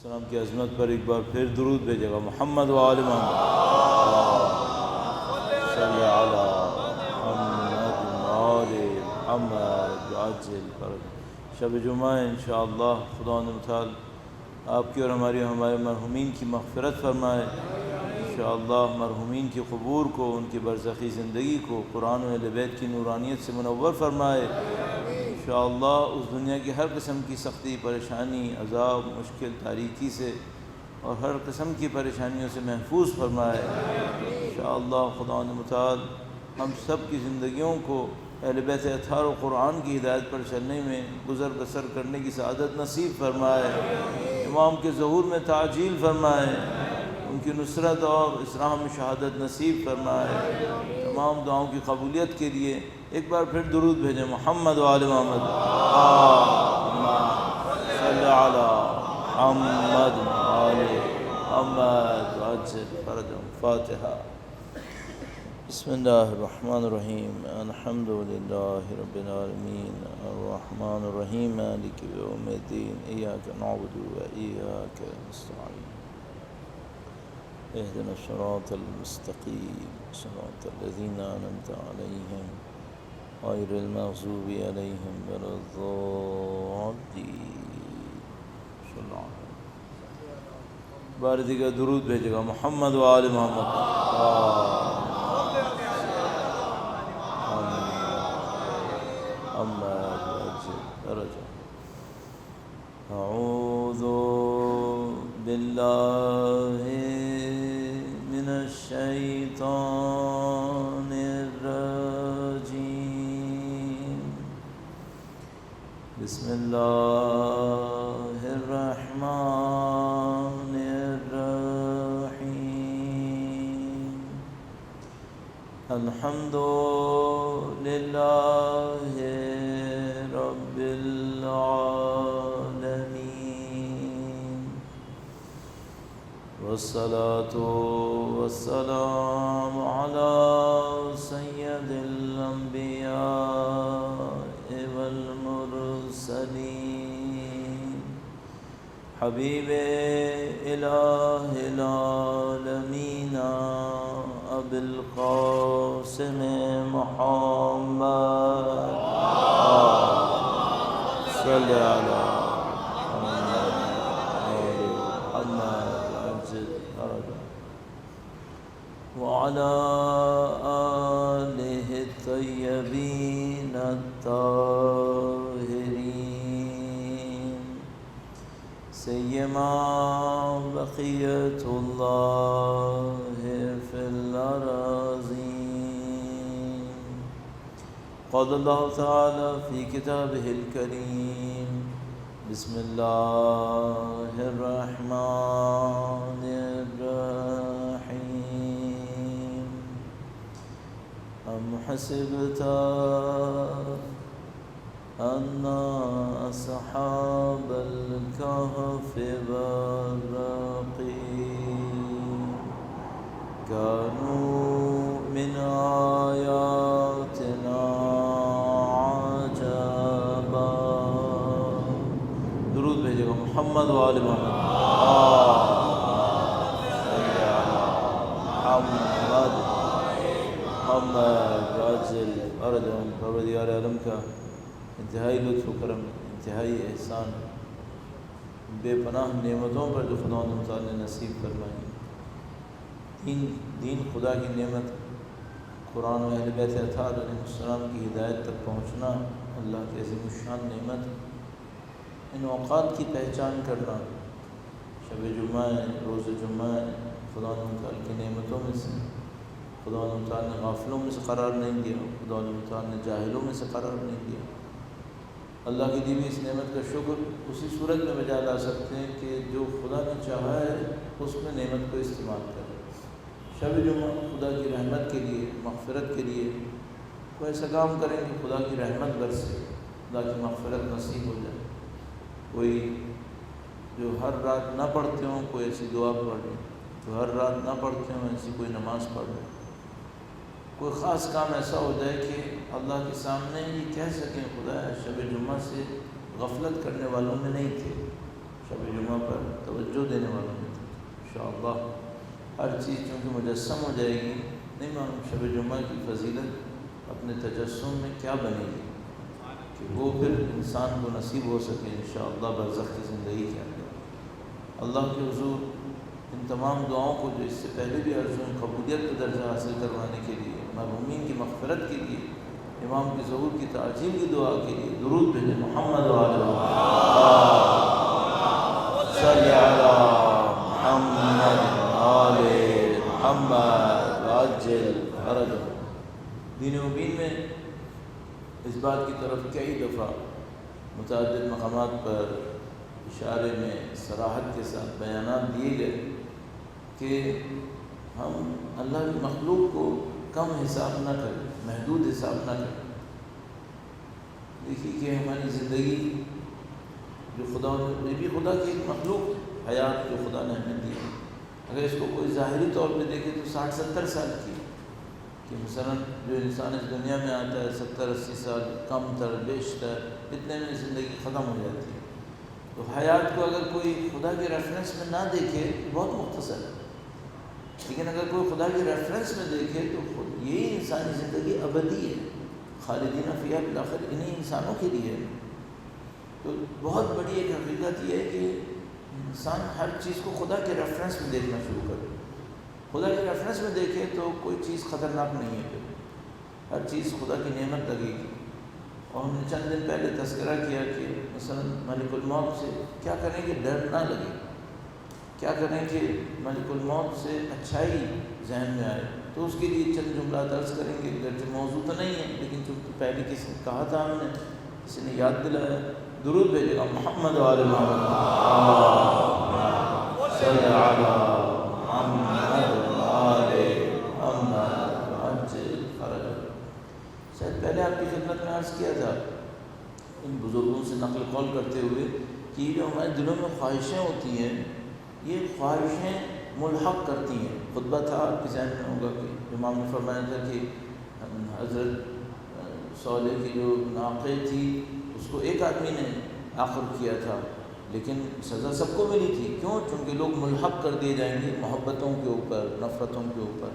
السلام کی عظمت پر ایک بار پھر درود بھیجے گا. محمد و آل محمد صلی علی محمد و آل محمد عجل فرج. شب جمعہ انشاءاللہ خدا متعال آپ کی اور ہمارے مرحومین کی مغفرت فرمائے. انشاءاللہ مرحومین کی قبور کو، ان کی برزخی زندگی کو قرآن و اہل بیت کی نورانیت سے منور فرمائے. انشاءاللہ اس دنیا کی ہر قسم کی سختی، پریشانی، عذاب، مشکل، تاریکی سے اور ہر قسم کی پریشانیوں سے محفوظ فرمائے. انشاءاللہ خدا متعال ہم سب کی زندگیوں کو اہل بیت اطہار و قرآن کی ہدایت پر چلنے میں گزر بسر کرنے کی سعادت نصیب فرمائے. امام کے ظہور میں تعجیل فرمائے، ان کی نصرت اور اسراء میں شہادت نصیب فرمائے. تمام دعاؤں کی قبولیت کے لیے ایک بار پھر درود بھیجیں. محمد و آل محمد صلی علی محمد و آل محمد عجل فرجهم. فاتحہ. بسم اللہ الرحمن الرحیم. الحمد للہ رب العالمین الرحمن الرحیم مالک یوم الدین. ایاک نعبد و ایاک نستعین. اهدنا الصراط المستقیم صراط الذین انعمت علیہم غیر المغضوب علیہم ولا الضالین. صلی اللہ علیہ وسلم. بار دیگر درود بھیجے گا. محمد و آل محمد اعوذ باللہ من الشیطان الرجیم. بسم اللہ الرحمن الرحیم. الحمد للہ رب العالمین والصلاة والسلام علی سید الانبیاء والمرسلین حبیب الہ العالمین ابی القاسم محمد صلی علی وعلى آلہ الطیبین الطاہرین سیما بقیۃ اللہ فی الارضین. قال اللہ تعالی فی کتابہ الکریم. بسم اللہ الرحمن الرحیم. ام حسبت ان اصحاب الكهف والرقیم كانوا من آیاتنا عجبا. درود بھیجے گا. محمد و آل محمد محمد عجل فرجهم. پروردگار عالم کا انتہائی لطف و کرم، انتہائی احسان، بے پناہ نعمتوں پر جو خدا متعال نے نصیب فرمائی. دین خدا کی نعمت، قرآن و اہل بیت اطہار علیہ السلام کی ہدایت تک پہنچنا اللہ کی عظیم الشان نعمت. ان اوقات کی پہچان کرنا، شب جمعہ، روز جمعہ خدا متعال کی نعمتوں میں سے. خدا متعال نے غافلوں میں سے قرار نہیں دیا، خدا متعال نے جاہلوں میں سے قرار نہیں دیا. اللہ کی دی ہوئی اس نعمت کا شکر اسی صورت میں بجا لا سکتے ہیں کہ جو خدا نے چاہا ہے اس میں نعمت کو استعمال کرے. شب جمعہ خدا کی رحمت کے لیے، مغفرت کے لیے کوئی ایسا کام کریں کہ خدا کی رحمت برسے، خدا کی مغفرت نصیب ہو جائے. کوئی جو ہر رات نہ پڑھتے ہوں کوئی ایسی دعا پڑھ لیں، جو ہر رات نہ پڑھتے ہوں ایسی کوئی نماز پڑھ لیں. کوئی خاص کام ایسا ہو جائے کہ اللہ کے سامنے یہ کہہ سکیں خدا شب جمعہ سے غفلت کرنے والوں میں نہیں تھے. شب جمعہ پر توجہ دینے والوں میں تھے۔ انشاءاللہ ہر چیز چونکہ مجسم ہو جائے گی، نہیں معلوم شب جمعہ کی فضیلت اپنے تجسم میں کیا بنے گی کہ وہ پھر انسان کو نصیب ہو سکے انشاءاللہ برزخ کی زندگی کے اندر۔ اللہ کے حضور ان تمام دعاؤں کو جو اس سے پہلے بھی عرضوں قبولیت کا درجہ حاصل کروانے کے لیے، مرحومین کی مغفرت کے لیے، امام کے ظہور کی تعجیل کی دعا کے لیے درود بھیجیں۔ محمد وعلی صلی علی محمد آل محمد وعجل فرجہ۔ دین مبین میں اس بات کی طرف کئی دفعہ متعدد مقامات پر اشارے میں صراحت کے ساتھ بیانات دیے گئے کہ ہم اللہ کی مخلوق کو کم حساب نہ کریں، محدود حساب نہ کریں۔ دیکھیے کہ ہماری زندگی جو یہ بھی خدا کی ایک مخلوق ہے، حیات جو خدا نے ہمیں دی ہے، اگر اس کو کوئی ظاہری طور پہ دیکھے تو 60-70 سال کی ہے، کہ مثلا جو انسان اس دنیا میں آتا ہے 70-80 سال، کم تر بیشتر اتنے میں زندگی ختم ہو جاتی ہے۔ تو حیات کو اگر کوئی خدا کے ریفرنس میں نہ دیکھے تو بہت مختصر ہے، لیکن اگر کوئی خدا کے ریفرنس میں دیکھے تو یہی انسانی زندگی ابدی ہے، خالدین فیہا بالآخر انہیں انسانوں کے لیے ہے۔ تو بہت بڑی ایک حقیقت یہ ہے کہ انسان ہر چیز کو خدا کے ریفرنس میں دیکھنا شروع کرے۔ خدا کے ریفرنس میں دیکھے تو کوئی چیز خطرناک نہیں ہے، پھر ہر چیز خدا کی نعمت لگے گی۔ اور ہم نے چند دن پہلے تذکرہ کیا کہ مثلا ملک الموت سے کیا کریں کہ ڈر نہ لگے، کیا کریں کہ ملک الموت سے اچھائی ذہن میں آئے۔ تو اس کے لیے چند جملات عرض کریں گے، اگرچہ موضوع تو نہیں ہے لیکن چونکہ پہلے کسی نے کہا تھا، ہم نے کسی نے یاد دلایا، درود بھیجے گا۔ محمد وعلی محمد صلی علی محمد وعلی محمد وعجل فرجہ۔ شاید پہلے آپ کی خدمت میں عرض کیا تھا ان بزرگوں سے نقل قول کرتے ہوئے کہ یہ جو ہمارے دلوں میں خواہشیں ہوتی ہیں، یہ خواہشیں ملحق کرتی ہیں۔ خطبہ تھا آپ کے ذہن میں ہوگا کہ امام نے فرمایا تھا کہ حضرت صالح کی جو ناقے تھی اس کو ایک آدمی نے آخر کیا تھا، لیکن سزا سب کو ملی تھی۔ کیوں؟ چونکہ لوگ ملحق کر دیے جائیں گے محبتوں کے اوپر، نفرتوں کے اوپر۔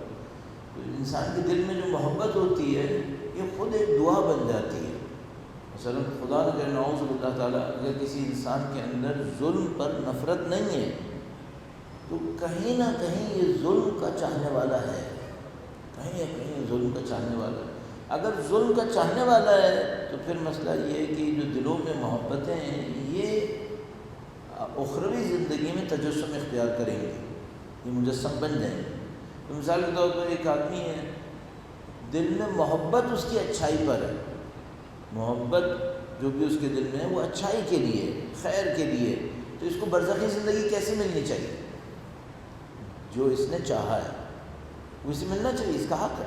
تو انسان کے دل میں جو محبت ہوتی ہے یہ خود ایک دعا بن جاتی ہے۔ مثلا خدا نہ کرے نعوذ باللہ تعالیٰ اگر کسی انسان کے اندر ظلم پر نفرت نہیں ہے تو کہیں نہ کہیں یہ ظلم کا چاہنے والا ہے، کہیں نہ کہیں ظلم کا چاہنے والا ہے۔ اگر ظلم کا چاہنے والا ہے تو پھر مسئلہ یہ ہے کہ جو دلوں میں محبتیں ہیں یہ اخروی زندگی میں تجسم اختیار کریں گے، یہ مجسم بن جائیں گے۔ تو مثال کے طور پر ایک آدمی ہے، دل میں محبت اس کی اچھائی پر ہے، محبت جو بھی اس کے دل میں ہے وہ اچھائی کے لیے، خیر کے لیے، تو اس کو برزخی زندگی کیسے ملنی چاہیے؟ جو اس نے چاہا ہے وہ اسے ملنا چاہیے، اس کا حق ہے۔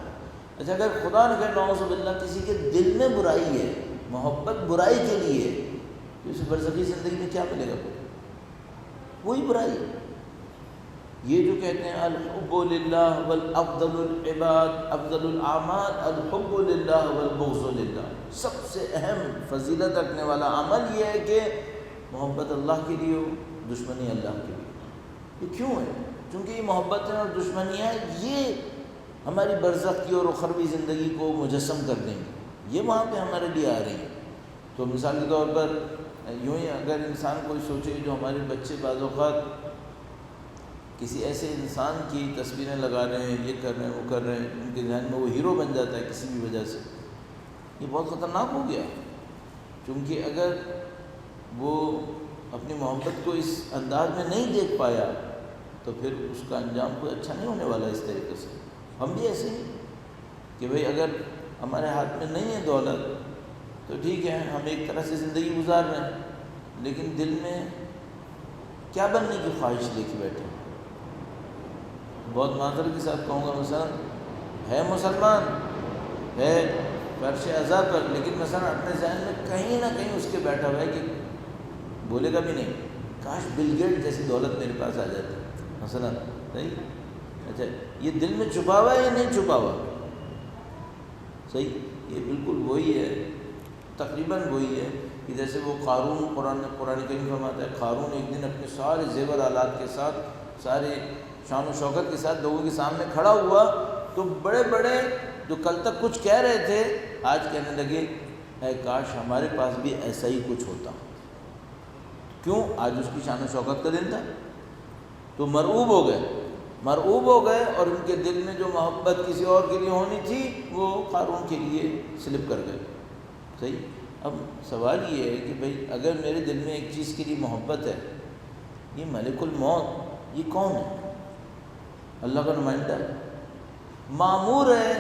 اچھا اگر خدا نہ کرے نعوذ باللہ کسی کے دل میں برائی ہے، محبت برائی کے لیے، تو اسے برزخی زندگی میں کیا ملے گا؟ وہی برائی۔ یہ جو کہتے ہیں الحب للہ والافضل العباد افضل الاعمال الحب للہ والبغض للہ، سب سے اہم فضیلت رکھنے والا عمل یہ ہے کہ محبت اللہ کے لیے ہو، دشمنی اللہ کے لیے۔ یہ کیوں ہے؟ چونکہ یہ محبتیں اور دشمنیاں یہ ہماری برزخ کی اور اخروی زندگی کو مجسم کر دیں گے، یہ وہاں پہ ہمارے لیے آ رہی ہیں۔ تو مثال کے طور پر یوں ہی اگر انسان کوئی سوچے جو ہمارے بچے بعض اوقات کسی ایسے انسان کی تصویریں لگا رہے ہیں، یہ کر رہے ہیں، وہ کر رہے ہیں، ان کے ذہن میں وہ ہیرو بن جاتا ہے کسی بھی وجہ سے، یہ بہت خطرناک ہو گیا۔ کیونکہ اگر وہ اپنی محبت کو اس انداز میں نہیں دیکھ پایا تو پھر اس کا انجام کوئی اچھا نہیں ہونے والا۔ اس طریقے سے ہم بھی ایسے ہی کہ بھئی اگر ہمارے ہاتھ میں نہیں ہے دولت تو ٹھیک ہے، ہم ایک طرح سے زندگی گزار رہے ہیں، لیکن دل میں کیا بننے کی خواہش لے کے بیٹھے۔ بہت معذرت کے ساتھ کہوں گا، مثلا ہے مسلمان، ہے فرش ازا پر، لیکن مثلا اپنے ذہن میں کہیں نہ کہیں اس کے بیٹھا ہوا ہے کہ بولے گا بھی نہیں، کاش بل گیٹ جیسی دولت میرے پاس آ جاتی مثلا، صحیح؟ اچھا یہ دل میں چھپا ہوا ہے یا نہیں چھپا ہوا؟ صحیح، یہ بالکل وہی ہے۔ تقریباً وہی ہے کہ جیسے وہ قارون، قرآن کریم فرماتا ہے قارون ایک دن اپنے سارے زیور آلات کے ساتھ، سارے شان و شوکت کے ساتھ لوگوں کے سامنے کھڑا ہوا، تو بڑے بڑے جو کل تک کچھ کہہ رہے تھے آج کہنے لگے اے کاش ہمارے پاس بھی ایسا ہی کچھ ہوتا. کیوں؟ آج اس کی شان و شوکت کا دن تھا. تو مرعوب ہو گئے اور ان کے دل میں جو محبت کسی اور کے لیے ہونی تھی وہ قارون کے لیے سلپ کر گئے. صحیح. اب سوال یہ ہے کہ بھئی اگر میرے دل میں ایک چیز کے لیے محبت ہے، یہ ملک الموت یہ کون ہے؟ اللہ کا نمائندہ ہے، مامور ہے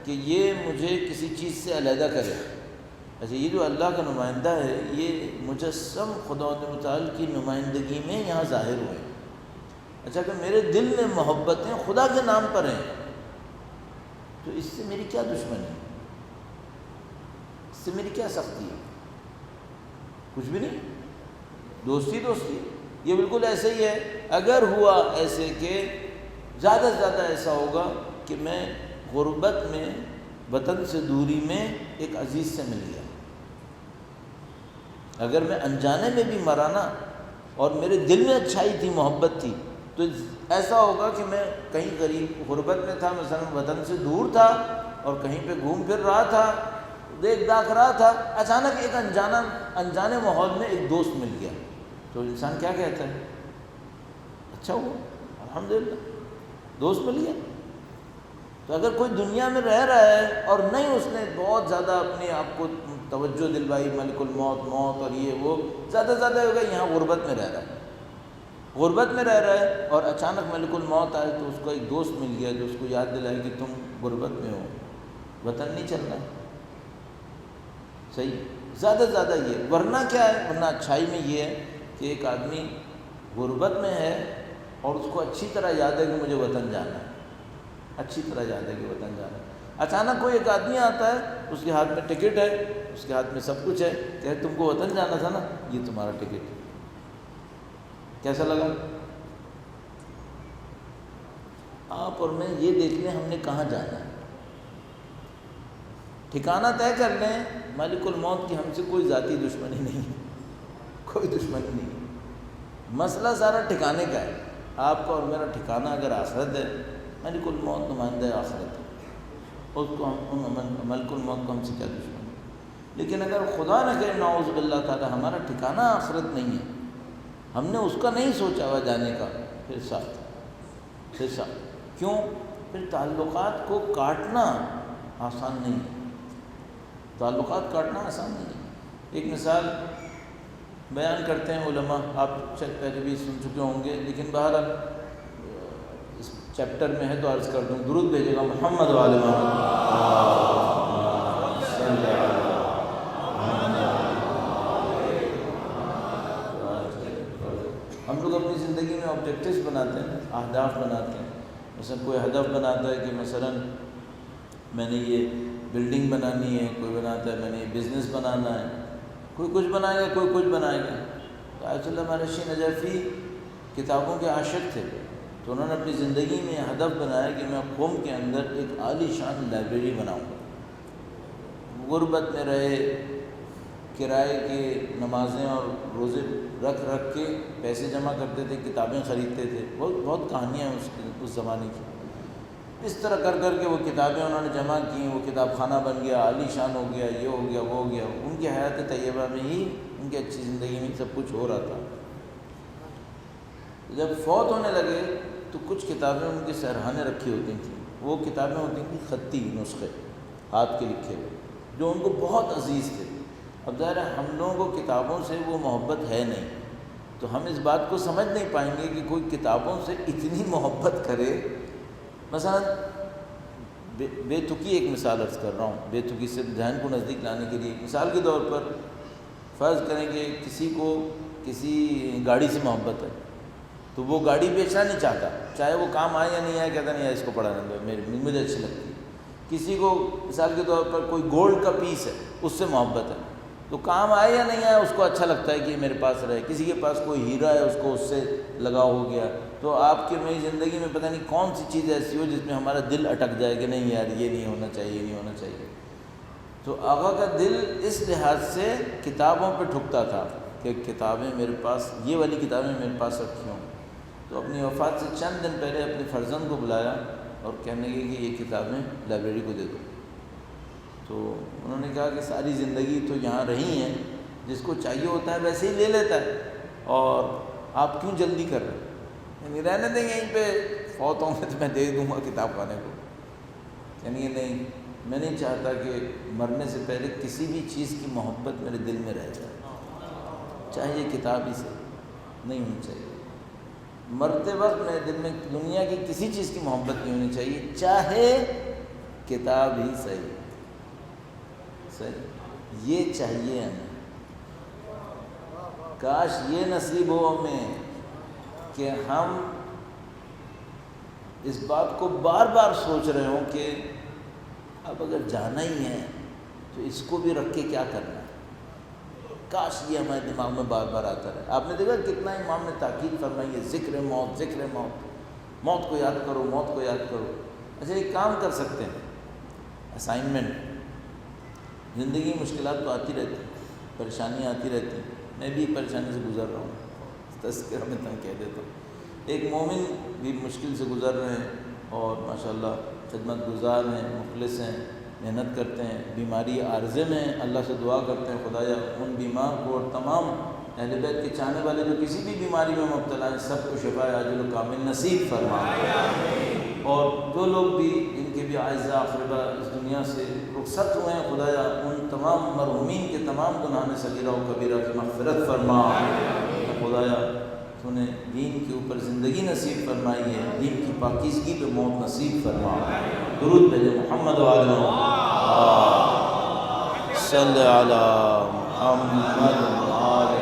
کہ یہ مجھے کسی چیز سے علیحدہ کرے. اچھا یہ جو اللہ کا نمائندہ ہے یہ مجسم خدا متعال کی نمائندگی میں یہاں ظاہر ہوئے. اچھا کہ میرے دل میں محبتیں خدا کے نام پر ہیں تو اس سے میری کیا دشمنی ہے؟ اس سے میری کیا سختی ہے؟ کچھ بھی نہیں. دوستی یہ بالکل ایسے ہی ہے. اگر ہوا ایسے کہ زیادہ سے زیادہ ایسا ہوگا کہ میں غربت میں، وطن سے دوری میں ایک عزیز سے مل گیا، اگر میں انجانے میں بھی مرا نا اور میرے دل میں اچھائی تھی، محبت تھی، تو ایسا ہوگا کہ میں کہیں قریب غربت میں تھا، مثلا وطن سے دور تھا اور کہیں پہ گھوم پھر رہا تھا، دیکھ داکھ رہا تھا، اچانک ایک انجانے ماحول میں ایک دوست مل گیا، تو انسان کیا کہتا ہے؟ اچھا ہوا، الحمدللہ دوست مل گیا. تو اگر کوئی دنیا میں رہ رہا ہے اور نہیں اس نے بہت زیادہ اپنے آپ کو توجہ دلوائی، ملک الموت، موت اور یہ وہ، زیادہ سے زیادہ ہوگا یہاں غربت میں رہ رہا ہے اور اچانک ملک الموت آئے تو اس کو ایک دوست مل گیا جو اس کو یاد دلائے کہ تم غربت میں ہو، وطن نہیں چل رہا. صحیح. زیادہ سے زیادہ یہ، ورنہ کیا ہے؟ ورنہ اچھائی میں یہ ہے کہ ایک آدمی غربت میں ہے اور اس کو اچھی طرح یاد ہے کہ مجھے وطن جانا ہے، اچھی طرح یاد ہے کہ وطن جانا ہے. اچانک کوئی ایک آدمی آتا ہے، اس کے ہاتھ میں ٹکٹ ہے، اس کے ہاتھ میں سب کچھ ہے، کہ تم کو وطن جانا تھا نا، یہ تمہارا ٹکٹ ہے. کیسا لگا؟ آپ اور میں یہ دیکھ لیں ہم نے کہاں جانا ہے، ٹھکانہ طے کر لیں. ملک الموت کی ہم سے کوئی ذاتی دشمنی نہیں ہے، کوئی دشمنی نہیں. مسئلہ سارا ٹھکانے کا ہے. آپ کا اور میرا ٹھکانہ اگر آخرت ہے، ملک الموت نمائندہ آخرت ہے، اس کو ملک الموت کو ہم سے کیا دشمنی. لیکن اگر خدا نہ کرے نعوذ باللہ تعالی ہمارا ٹھکانہ آخرت نہیں ہے، ہم نے اس کا نہیں سوچا ہوا جانے کا، پھر سخت. کیوں؟ پھر تعلقات کو کاٹنا آسان نہیں ہے. تعلقات کاٹنا آسان نہیں ہے. ایک مثال بیان کرتے ہیں علماء، آپ شاید پہلے بھی سن چکے ہوں گے، لیکن بہرحال اس چیپٹر میں ہے تو عرض کر دوں. درود بھیجے گا محمد و آل محمد. ہم لوگ اپنی زندگی میں آبجیکٹیوز بناتے ہیں، اہداف بناتے ہیں. مثلا کوئی ہدف بناتا ہے کہ مثلا میں نے یہ بلڈنگ بنانی ہے، کوئی بناتا ہے میں نے یہ بزنس بنانا ہے، کوئی کچھ بنائے گا، کوئی کچھ بنائے گا. تو آیت اللہ مہرشی نجفی کتابوں کے عاشق تھے، تو انہوں نے اپنی زندگی میں ہدف بنایا کہ میں قوم کے اندر ایک عالی شان لائبریری بناؤں گا. غربت میں رہے، کرائے کے نمازیں اور روزے رکھ کے پیسے جمع کرتے تھے، کتابیں خریدتے تھے. بہت کہانیاں ہیں اس زمانے کی. اس طرح کر کے وہ کتابیں انہوں نے جمع کی، وہ کتاب خانہ بن گیا، عالی شان ہو گیا، یہ ہو گیا، وہ ہو گیا. ان کی حیات طیبہ میں ہی ان کی اچھی زندگی میں سب کچھ ہو رہا تھا. جب فوت ہونے لگے تو کچھ کتابیں ان کے سرحانے رکھی ہوتی تھیں. وہ کتابیں ہوتی تھیں خطی نسخے، ہاتھ کے لکھے ہوئے، جو ان کو بہت عزیز تھے. اب ظاہر ہے ہم لوگوں کو کتابوں سے وہ محبت ہے نہیں، تو ہم اس بات کو سمجھ نہیں پائیں گے کہ کوئی کتابوں سے اتنی محبت کرے. مثلا بے تکی ایک مثال عرض کر رہا ہوں، بے تکی سے ذہن کو نزدیک لانے کے لیے. مثال کے طور پر فرض کریں کہ کسی کو کسی گاڑی سے محبت ہے، تو وہ گاڑی بیچنا نہیں چاہتا، چاہے وہ کام آئے یا نہیں آئے، کہتا نہیں ہے اس کو پڑھانے دو، مجھے اچھی لگتی ہے. کسی کو مثال کے طور پر کوئی گولڈ کا پیس ہے، اس سے محبت ہے، تو کام آئے یا نہیں آئے اس کو اچھا لگتا ہے کہ یہ میرے پاس رہے. کسی کے پاس کوئی ہیرا ہے، اس کو اس سے لگاؤ ہو گیا. تو آپ کی میری زندگی میں پتہ نہیں کون سی چیز ایسی ہو جس میں ہمارا دل اٹک جائے کہ نہیں یار یہ نہیں ہونا چاہیے، یہ نہیں ہونا چاہیے. تو آقا کا دل اس لحاظ سے کتابوں پہ ٹھکتا تھا کہ کتابیں میرے پاس، یہ والی کتابیں میرے پاس رکھی ہوں۔ تو اپنی وفات سے چند دن پہلے اپنے فرزند کو بلایا اور کہنے لگے کہ یہ کتابیں لائبریری کو دے دو۔ تو انہوں نے کہا کہ ساری زندگی تو یہاں رہی ہیں، جس کو چاہیے ہوتا ہے ویسے ہی لے لیتا ہے، اور آپ کیوں جلدی کر رہے ہیں؟ یعنی رہنے دیں یہیں پہ، فوت ہوں گے تو میں دے دوں گا کتاب خانے کو۔ یعنی نہیں، میں نہیں چاہتا کہ مرنے سے پہلے کسی بھی چیز کی محبت میرے دل میں رہ جائے، چاہے یہ کتاب ہی سے نہیں ہونی چاہیے۔ مرتے وقت میرے دل میں دنیا کی کسی چیز کی محبت نہیں ہونی چاہیے، چاہے کتاب ہی صحیح یہ چاہیے ہمیں۔ کاش یہ نصیب ہو ہمیں کہ ہم اس بات کو بار بار سوچ رہے ہوں کہ اب اگر جانا ہی ہے تو اس کو بھی رکھ کے کیا کرنا ہے۔ کاش یہ ہمارے دماغ میں بار بار آتا رہے۔ آپ نے دیکھا کتنا امام نے تاکید فرمائی ہے، ذکر موت، ذکر موت، موت کو یاد کرو، موت کو یاد کرو۔ اچھا ایک کام کر سکتے ہیں، اسائنمنٹ۔ زندگی میں مشکلات تو آتی رہتی ہیں، پریشانیاں آتی رہتی ہیں، میں بھی پریشانی سے گزر رہا ہوں، تذکرہ میں تم کہہ دیتا ہوں۔ ایک مومن بھی مشکل سے گزر رہے ہیں اور ماشاءاللہ خدمت گزار ہیں، مخلص ہیں، محنت کرتے ہیں، بیماری عارضے میں ہیں، اللہ سے دعا کرتے ہیں خدایا ان بیمار کو اور تمام اہل بیت کے چاہنے والے جو کسی بھی بیماری میں مبتلا ہیں سب کو شفا عاجل و کامل نصیب فرما۔ اور جو لوگ بھی جن کے بھی اعزاء اقربا اس دنیا سے رخصت ہوئے ہیں خدایا ان تمام مرحومین کے تمام گناہ صغیرہ و کبیرہ کی مغفرت فرما۔ خدایا تو نے دین کے اوپر زندگی نصیب فرمائی ہے، دین کی پاکیزگی پہ موت نصیب فرما۔ درود بھیجے محمد و آل صلی علی محمد و آل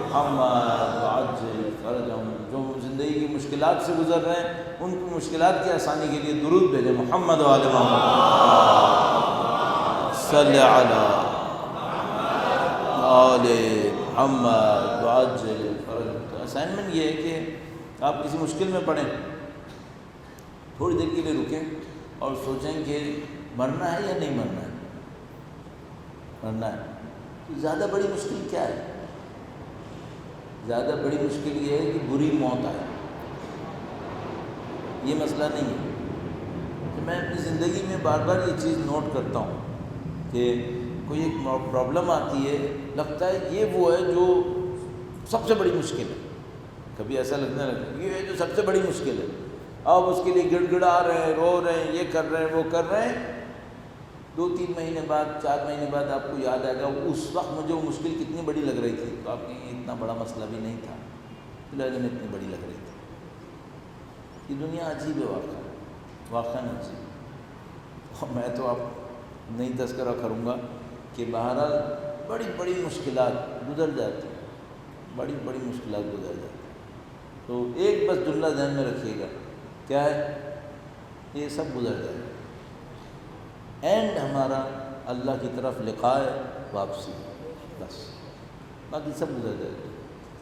محمد وعجل فرجہم۔ جو زندگی کی مشکلات سے گزر رہے ہیں ان کی مشکلات کی آسانی کے لیے درود بھیجے محمد و آل محمد صلی علی آل محمد وعجل فرجہم۔ اسائنمنٹ یہ ہے کہ آپ کسی مشکل میں پڑیں، تھوڑی دیر کے لیے رکیں اور سوچیں کہ مرنا ہے یا نہیں مرنا ہے۔ مرنا ہے تو زیادہ بڑی مشکل کیا ہے؟ زیادہ بڑی مشکل یہ ہے کہ بری موت آئے، یہ مسئلہ نہیں ہے۔ کہ میں اپنی زندگی میں بار بار یہ چیز نوٹ کرتا ہوں کہ کوئی ایک پرابلم آتی ہے، لگتا ہے یہ وہ ہے جو سب سے بڑی مشکل ہے۔ کبھی ایسا لگنے لگتا ہے یہ جو سب سے بڑی مشکل ہے، آپ اس کے لیے گڑ گڑا رہے ہیں، رو رہے ہیں، یہ کر رہے ہیں، وہ کر رہے ہیں۔ 2-3 مہینے بعد، 4 مہینے بعد آپ کو یاد آئے گا اس وقت مجھے وہ مشکل کتنی بڑی لگ رہی تھی، تو آپ کہیں یہ اتنا بڑا مسئلہ بھی نہیں تھا، فی الحال میں اتنی بڑی لگ رہی تھی۔ یہ دنیا عجیب ہے، واقعاً عجیب ہے۔ اور میں تو آپ نہیں تذکرہ کروں گا کہ بہرحال بڑی بڑی مشکلات گزر جاتی ہیں، بڑی بڑی مشکلات گزر جاتی ہیں۔ تو ایک بس جملہ ذہن میں رکھیے گا، کیا ہے؟ یہ سب گزر جائے گا، اینڈ ہمارا اللہ کی طرف لقاء ہے، واپسی، بس باقی سب گزر جائے گا۔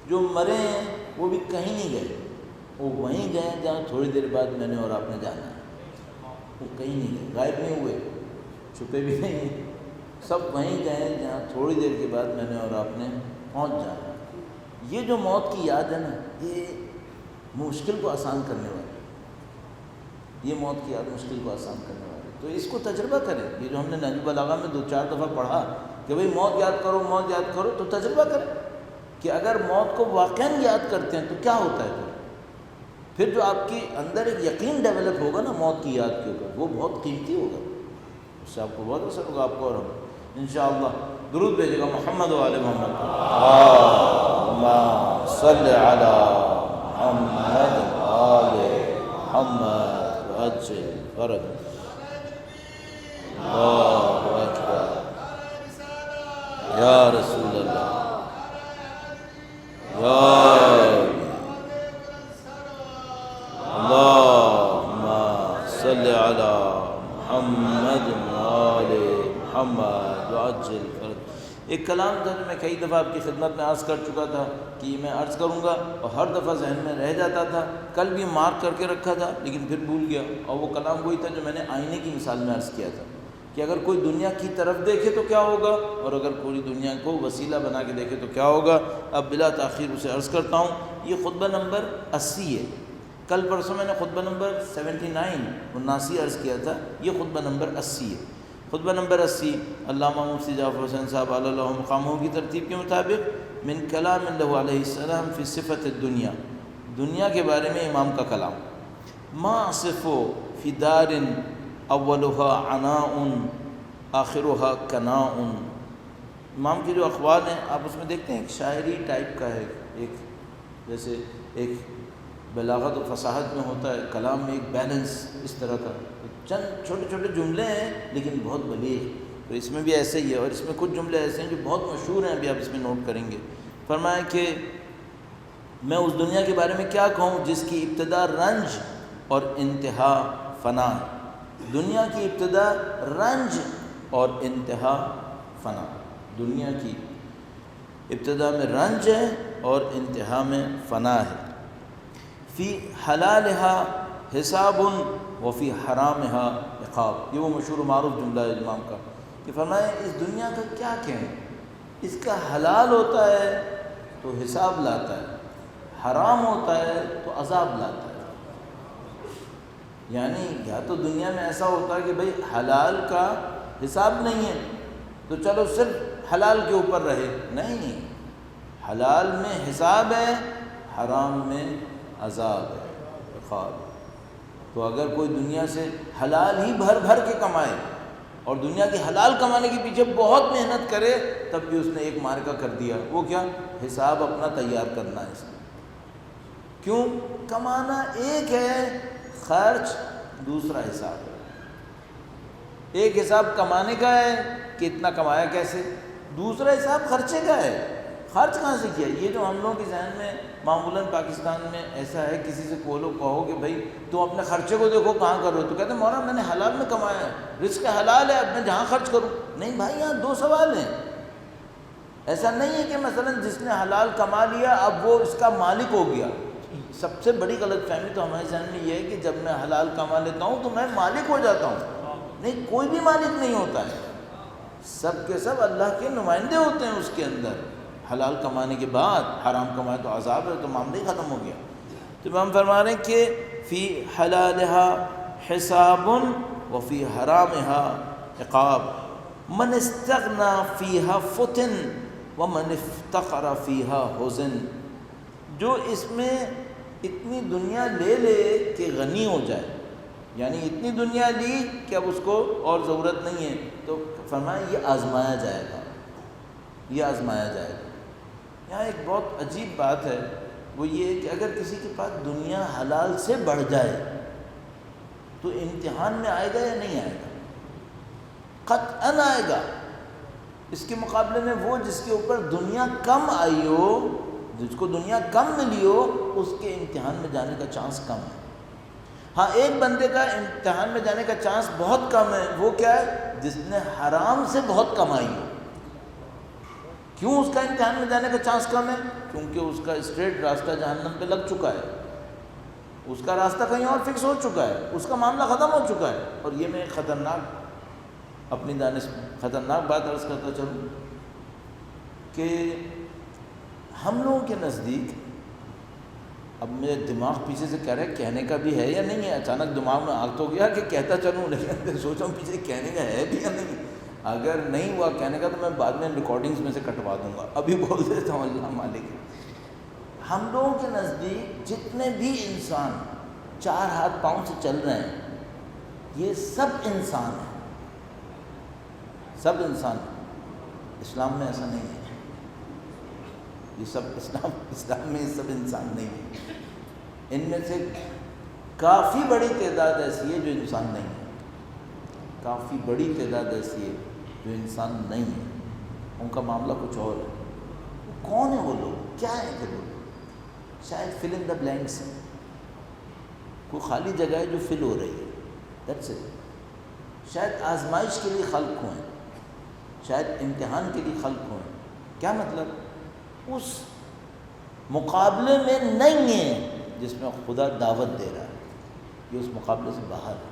جو مرے ہیں وہ بھی کہیں نہیں گئے، وہ وہیں گئے جہاں تھوڑی دیر بعد میں نے اور آپ نے جانا ہے۔ وہ کہیں نہیں گئے، غائب نہیں ہوئے، چھپے بھی نہیں ہیں، سب وہیں گئے جہاں تھوڑی دیر کے بعد میں نے اور آپ نے پہنچ جانا ہے۔ یہ جو موت کی یاد ہے نا، یہ مشکل کو آسان کرنے والی، یہ موت کی یاد مشکل کو آسان کرنے والی۔ تو اس کو تجربہ کریں، یہ جو ہم نے نہج البلاغہ میں 2-4 دفعہ پڑھا کہ بھئی موت یاد کرو، موت یاد کرو، تو تجربہ کریں کہ اگر موت کو واقعاً یاد کرتے ہیں تو کیا ہوتا ہے۔ پھر جو آپ کی اندر ایک یقین ڈیولپ ہوگا نا موت کی یاد کے اوپر، وہ بہت قیمتی ہوگا، اس سے آپ کو بہت اثر ہوگا، آپ کو اور ہم انشاءاللہ۔ درود بھیجے گا محمد و آل محمد، اللہم صلی علی محمد و آل محمد وعجل فرجہم۔ اللہ اکبر، یا رسول اللہ، یا اللہم صلی علی محمد و آل محمد وعجل فرجہم۔ ایک کلام تھا جو میں کئی دفعہ آپ کی خدمت میں عرض کر چکا تھا کہ میں عرض کروں گا، اور ہر دفعہ ذہن میں رہ جاتا تھا، کل بھی مارک کر کے رکھا تھا لیکن پھر بھول گیا، اور وہ کلام وہی تھا جو میں نے آئینے کی مثال میں عرض کیا تھا کہ اگر کوئی دنیا کی طرف دیکھے تو کیا ہوگا، اور اگر پوری دنیا کو وسیلہ بنا کے دیکھے تو کیا ہوگا۔ اب بلا تاخیر اسے عرض کرتا ہوں۔ یہ خطبہ نمبر 80 ہے۔ کل پرسوں میں نے خطبہ نمبر 79 عرض کیا تھا، یہ خطبہ نمبر 80 ہے۔ خطبہ نمبر 80 علامہ مفتی جعفر حسین صاحب علیہ اللہ مقامہ کی ترتیب کے مطابق من کلام اللہ علیہ السلام فی صفت الدنیا، دنیا کے بارے میں امام کا کلام۔ ما صفو فی دار اولها عناء آخرها کناء۔ امام کے جو اقوال ہیں آپ اس میں دیکھتے ہیں ایک شاعری ٹائپ کا ہے، ایک جیسے ایک بلاغت و فصاحت میں ہوتا ہے، کلام میں ایک بیلنس اس طرح کا، چند چھوٹے چھوٹے جملے ہیں لیکن بہت بلیغ، تو اس میں بھی ایسے ہی ہے۔ اور اس میں کچھ جملے ایسے ہیں جو بہت مشہور ہیں، ابھی آپ اس میں نوٹ کریں گے۔ فرمایا کہ میں اس دنیا کے بارے میں کیا کہوں جس کی ابتدا رنج اور انتہا فنا ہے۔ دنیا کی ابتدا رنج اور انتہا فنا، دنیا کی ابتدا میں رنج ہے اور انتہا میں فنا ہے۔ فی حلالہا حساب وفی حرامہا عقاب، یہ وہ مشہور و معروف جملہ ہے امام کا کہ فرمایا اس دنیا کا کیا کہیں، اس کا حلال ہوتا ہے تو حساب لاتا ہے، حرام ہوتا ہے تو عذاب لاتا ہے۔ یعنی یا تو دنیا میں ایسا ہوتا ہے کہ بھئی حلال کا حساب نہیں ہے تو چلو صرف حلال کے اوپر رہے، نہیں، حلال میں حساب ہے، حرام میں عذاب ہے، عقاب۔ تو اگر کوئی دنیا سے حلال ہی بھر بھر کے کمائے اور دنیا کی حلال کمانے کے پیچھے بہت محنت کرے، تب بھی اس نے ایک مارکہ کر دیا، وہ کیا؟ حساب اپنا تیار کرنا ہے اس میں۔ کیوں؟ کمانا ایک ہے، خرچ دوسرا حساب ہے۔ ایک حساب کمانے کا ہے کہ اتنا کمایا کیسے، دوسرا حساب خرچے کا ہے، خرچ کہاں سے کیا۔ یہ جو ہم لوگوں کے ذہن میں معمولاً پاکستان میں ایسا ہے، کسی سے کہو کہ بھائی تم اپنے خرچے کو دیکھو کہاں کر رہے ہو، تو کہتے ہیں مولانا میں نے حلال میں کمایا ہے، رزق حلال ہے، اب میں جہاں خرچ کروں۔ نہیں بھائی، یہاں دو سوال ہیں۔ ایسا نہیں ہے کہ مثلا جس نے حلال کما لیا اب وہ اس کا مالک ہو گیا۔ سب سے بڑی غلط فہمی تو ہمارے ذہن میں یہ ہے کہ جب میں حلال کما لیتا ہوں تو میں مالک ہو جاتا ہوں۔ نہیں، کوئی بھی مالک نہیں ہوتا ہے، سب کے سب اللہ کے نمائندے ہوتے ہیں اس کے اندر۔ حلال کمانے کے بعد حرام کمائے تو عذاب ہے، تو معاملہ ہی ختم ہو گیا۔ تو ہم فرما رہے ہیں کہ فی حلالہا حساب وفی حرامہا عقاب، من استغنا فیہا فتن ومن افتقر فیہا حزن۔ جو اس میں اتنی دنیا لے لے کہ غنی ہو جائے، یعنی اتنی دنیا لی کہ اب اس کو اور ضرورت نہیں ہے، تو فرمایا یہ آزمایا جائے گا، یہ آزمایا جائے گا۔ یہاں ایک بہت عجیب بات ہے، وہ یہ ہے کہ اگر کسی کے پاس دنیا حلال سے بڑھ جائے تو امتحان میں آئے گا یا نہیں آئے گا؟ قطعاً آئے گا۔ اس کے مقابلے میں وہ جس کے اوپر دنیا کم آئی ہو، جس کو دنیا کم ملی ہو، اس کے امتحان میں جانے کا چانس کم ہے۔ ہاں، ایک بندے کا امتحان میں جانے کا چانس بہت کم ہے، وہ کیا ہے؟ جس نے حرام سے بہت کمائی ہو۔ کیوں اس کا امتحان میں جانے کا چانس کم ہے؟ کیونکہ اس کا اسٹریٹ راستہ جہنم پہ لگ چکا ہے، اس کا راستہ کہیں اور فکس ہو چکا ہے، اس کا معاملہ ختم ہو چکا ہے۔ اور یہ میں خطرناک، اپنی دانش خطرناک بات عرض کرتا چلوں کہ ہم لوگوں کے نزدیک، اب میرے دماغ پیچھے سے کہہ رہا ہے کہنے کا بھی ہے یا نہیں ہے، اچانک دماغ میں آ تو گیا کہ کہتا چلوں، لیکن سوچا ہوں پیچھے کہنے کا ہے بھی یا نہیں۔ اگر نہیں ہوا کہنے کا تو میں بعد میں ریکارڈنگز میں سے کٹوا دوں گا، ابھی بول دیتا ہوں اللہ مالک۔ ہم لوگوں کے نزدیک جتنے بھی انسان 4 ہاتھ پاؤں سے چل رہے ہیں، یہ سب انسان ہیں، سب انسان ہیں۔ اسلام میں ایسا نہیں ہے، یہ سب اسلام میں یہ سب انسان نہیں ہے۔ ان میں سے کافی بڑی تعداد ایسی ہے جو انسان نہیں ہے، کافی بڑی تعداد ایسی ہے جو انسان نہیں ہے، ان کا معاملہ کچھ اور ہے۔ وہ کون ہیں وہ لوگ؟ کیا ہیں وہ لوگ؟ شاید فل ان دا بلینکس ہے، کوئی خالی جگہ ہے جو فل ہو رہی ہے، دیٹس اٹ۔ شاید آزمائش کے لیے خلق ہوئے، شاید امتحان کے لیے خلق ہوئے۔ کیا مطلب؟ اس مقابلے میں نہیں ہے جس میں خدا دعوت دے رہا ہے، یہ اس مقابلے سے باہر ہے۔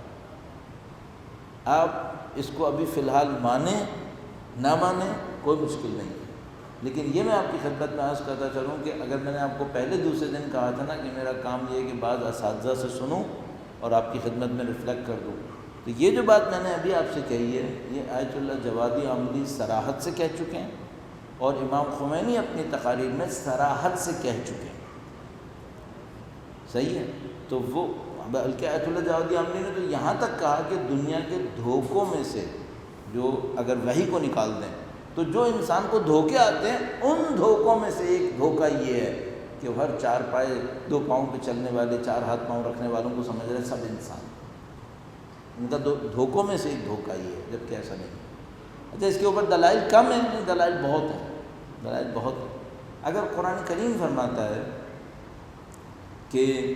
آپ اس کو ابھی فی الحال مانیں نہ مانیں کوئی مشکل نہیں ہے، لیکن یہ میں آپ کی خدمت میں عرض کرتا چلوں کہ اگر میں نے آپ کو پہلے دوسرے دن کہا تھا نا کہ میرا کام یہ ہے کہ بعض اساتذہ سے سنوں اور آپ کی خدمت میں ریفلیکٹ کر دوں، تو یہ جو بات میں نے ابھی آپ سے کہی ہے یہ آیت اللہ جوادی عاملی صراحت سے کہہ چکے ہیں، اور امام خمینی اپنی تقاریر میں صراحت سے کہہ چکے ہیں، صحیح ہے؟ تو وہ بلکہ آیت اللہ جوادی عاملی نے تو یہاں تک کہا کہ دنیا کے دھوکوں میں سے جو اگر وحی کو نکال دیں تو جو انسان کو دھوکے آتے ہیں ان دھوکوں میں سے ایک دھوکہ یہ ہے کہ ہر 4 پائے 2 پاؤں پہ چلنے والے 4 ہاتھ پاؤں رکھنے والوں کو سمجھ رہے سب انسان، ان کا دھوکوں میں سے ایک دھوکہ یہ ہے، جبکہ ایسا نہیں۔ اچھا اس کے اوپر دلائل کم ہیں؟ نہیں، دلائل بہت ہیں، دلائل بہت ہیں۔ اگر قرآن کریم فرماتا ہے کہ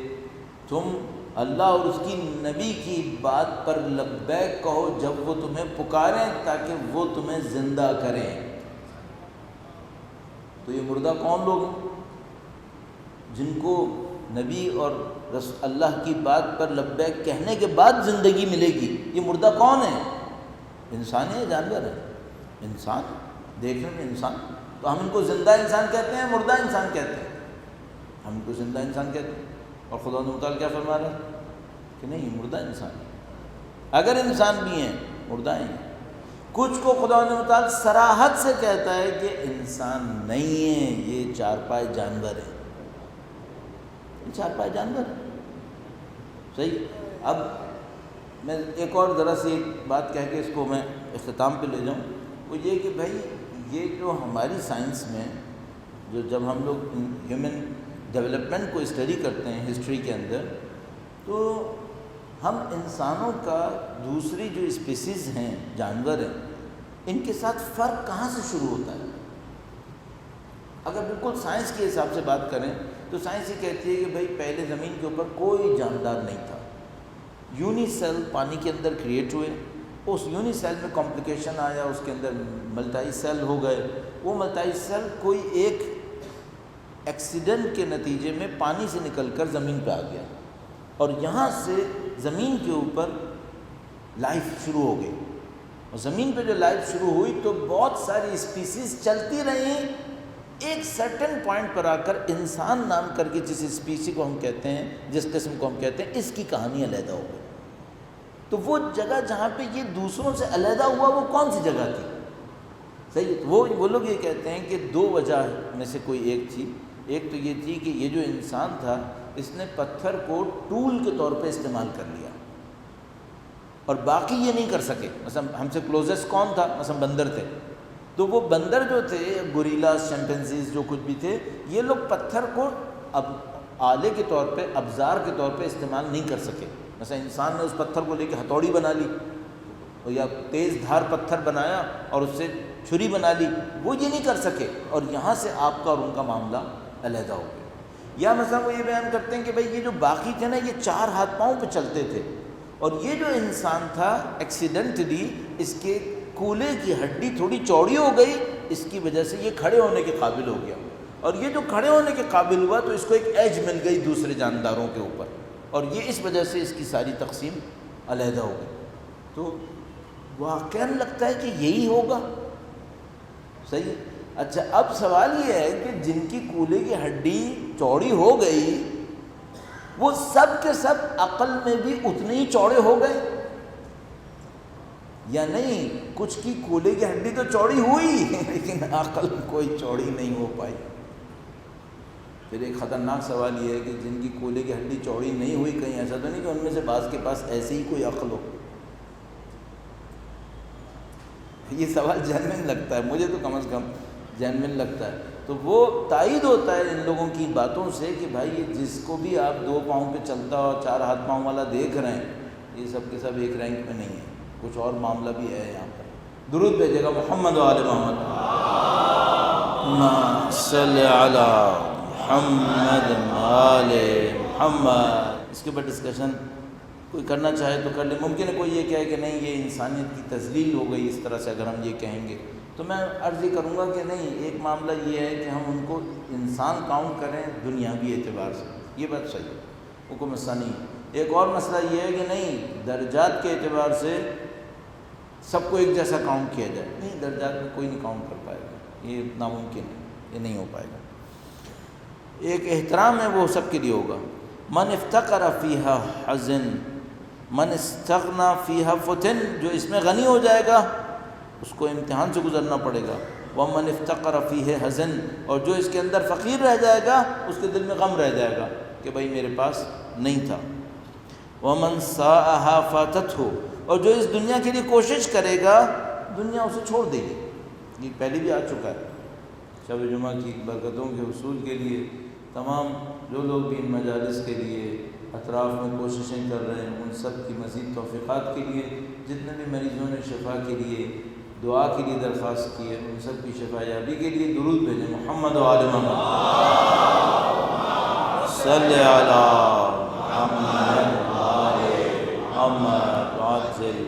تم اللہ اور اس کی نبی کی بات پر لبیک کہو جب وہ تمہیں پکاریں تاکہ وہ تمہیں زندہ کریں، تو یہ مردہ کون لوگ ہیں جن کو نبی اور اللہ کی بات پر لبیک کہنے کے بعد زندگی ملے گی؟ یہ مردہ کون ہے؟ انسان ہے یا جانور ہے؟ انسان، دیکھنے میں انسان، تو ہم ان کو زندہ انسان کہتے ہیں مردہ انسان کہتے ہیں؟ ہم ان کو زندہ انسان کہتے ہیں، اور خدا متعال کیا فرما رہا ہے کہ نہیں یہ مردہ انسان ہے، اگر انسان بھی ہیں مردہ ہیں۔ کچھ کو خدا متعال صراحت سے کہتا ہے کہ انسان نہیں ہیں، یہ 4 پائے جانور ہیں، یہ 4 پائے جانور ہیں، صحیح۔ اب میں ایک اور ذرا سی بات کہہ کے اس کو میں اختتام پہ لے جاؤں، وہ یہ کہ بھائی یہ جو ہماری سائنس میں جو جب ہم لوگ ہیومن ڈیولپمنٹ کو اسٹڈی کرتے ہیں ہسٹری کے اندر، تو ہم انسانوں کا دوسری جو اسپیسیز ہیں جانور ہیں ان کے ساتھ فرق کہاں سے شروع ہوتا ہے؟ اگر بالکل سائنس کے حساب سے بات کریں تو سائنس یہ کہتی ہے کہ بھائی پہلے زمین کے اوپر کوئی جاندار نہیں تھا، یونی سیل پانی کے اندر کریٹ ہوئے، اس یونی سیل میں کمپلیکیشن آیا، اس کے اندر ملٹائی سیل ہو گئے، وہ ملٹائی سیل کوئی ایک ایکسیڈنٹ کے نتیجے میں پانی سے نکل کر زمین پہ آ گیا، اور یہاں سے زمین کے اوپر لائف شروع ہو گئی، اور زمین پہ جو لائف شروع ہوئی تو بہت ساری اسپیسیز چلتی رہیں، ایک سرٹن پوائنٹ پر آ کر انسان نام کر کے جس اسپیسی کو ہم کہتے ہیں، جس قسم کو ہم کہتے ہیں، اس کی کہانی علیحدہ ہو گئی۔ تو وہ جگہ جہاں پہ یہ دوسروں سے علیحدہ ہوا وہ کون سی جگہ تھی؟ صحیح، وہ لوگ یہ کہتے ہیں کہ 2 وجہ میں سے کوئی ایک تھی۔ ایک تو یہ تھی کہ یہ جو انسان تھا اس نے پتھر کو ٹول کے طور پہ استعمال کر لیا، اور باقی یہ نہیں کر سکے۔ مثلا ہم سے کلوزسٹ کون تھا؟ مثلا بندر تھے، تو وہ بندر جو تھے، گوریلاز، چمپینزیز جو کچھ بھی تھے، یہ لوگ پتھر کو اب آلے کے طور پہ، ابزار کے طور پہ استعمال نہیں کر سکے۔ مثلا انسان نے اس پتھر کو لے کے ہتھوڑی بنا لی، یا تیز دھار پتھر بنایا اور اس سے چھری بنا لی، وہ یہ نہیں کر سکے، اور یہاں سے آپ کا اور ان کا معاملہ علیحدہ ہو گیا۔ یا مثلا وہ یہ بیان کرتے ہیں کہ بھئی یہ جو باقی تھے نا یہ 4 ہاتھ پاؤں پہ چلتے تھے، اور یہ جو انسان تھا ایکسیڈنٹلی اس کے کولے کی ہڈی تھوڑی چوڑی ہو گئی، اس کی وجہ سے یہ کھڑے ہونے کے قابل ہو گیا، اور یہ جو کھڑے ہونے کے قابل ہوا تو اس کو ایک ایج مل گئی دوسرے جانداروں کے اوپر، اور یہ اس وجہ سے اس کی ساری تقسیم علیحدہ ہو گئی۔ تو واقعاً لگتا ہے کہ یہی ہوگا، صحیح۔ اچھا اب سوال یہ ہے کہ جن کی کولے کی ہڈی چوڑی ہو گئی وہ سب کے سب عقل میں بھی اتنے ہی چوڑے ہو گئے یا نہیں؟ کچھ کی کولے کی ہڈی تو چوڑی ہوئی لیکن عقل کوئی چوڑی نہیں ہو پائی۔ پھر ایک خطرناک سوال یہ ہے کہ جن کی کولے کی ہڈی چوڑی نہیں ہوئی، کہیں ایسا تو نہیں کہ ان میں سے بعض کے پاس ایسے ہی کوئی عقل ہو؟ یہ سوال جینوین لگتا ہے مجھے، تو کم از کم جینوین لگتا ہے۔ تو وہ تائید ہوتا ہے ان لوگوں کی باتوں سے کہ بھائی یہ جس کو بھی آپ 2 پاؤں پہ چلتا اور 4 ہاتھ پاؤں والا دیکھ رہے ہیں، یہ سب کے سب ایک رینک میں نہیں ہے، کچھ اور معاملہ بھی ہے یہاں پر۔ درود بھیجے گا محمد و آل محمد، اللہم صلی علی محمد و آل محمد۔ اس کے اوپر ڈسکشن کوئی کرنا چاہے تو کر لے۔ ممکن ہے کوئی یہ کہے کہ نہیں یہ انسانیت کی تذلیل ہو گئی اس طرح سے اگر ہم یہ کہیں گے، تو میں عرض یہ کروں گا کہ نہیں، ایک معاملہ یہ ہے کہ ہم ان کو انسان کاؤنٹ کریں دنیاوی اعتبار سے، یہ بات صحیح ہے، وہ کوئی مسئلہ نہیں۔ ایک اور مسئلہ یہ ہے کہ نہیں، درجات کے اعتبار سے سب کو ایک جیسا کاؤنٹ کیا جائے، نہیں، درجات میں کوئی نہیں کاؤنٹ کر پائے گا، یہ ناممکن ہے، یہ نہیں ہو پائے گا۔ ایک احترام ہے وہ سب کے لیے ہوگا۔ من افتقر فیہا حزن من استغنا فیہا فتن، جو اس میں غنی ہو جائے گا اس کو امتحان سے گزرنا پڑے گا۔ ومن افتقر فیہ حزن، اور جو اس کے اندر فقیر رہ جائے گا اس کے دل میں غم رہ جائے گا کہ بھائی میرے پاس نہیں تھا۔ ومن ساءھا فاتتہ، اور جو اس دنیا کے لیے کوشش کرے گا دنیا اسے چھوڑ دے گی، یہ پہلے بھی آ چکا ہے۔ شب جمعہ کی برکتوں کے حصول کے لیے تمام جو لوگ بھی ان مجالس کے لیے اطراف میں کوششیں کر رہے ہیں، ان سب کی مزید توفیقات کے لیے، جتنے بھی مریضوں نے شفا کے لیے دعا کے لیے درخواست کی ہے ان سب کی شفا یابی کے لیے درود بھیجیں۔ محمد و آل محمد صلی علی محمد محمد عاجل۔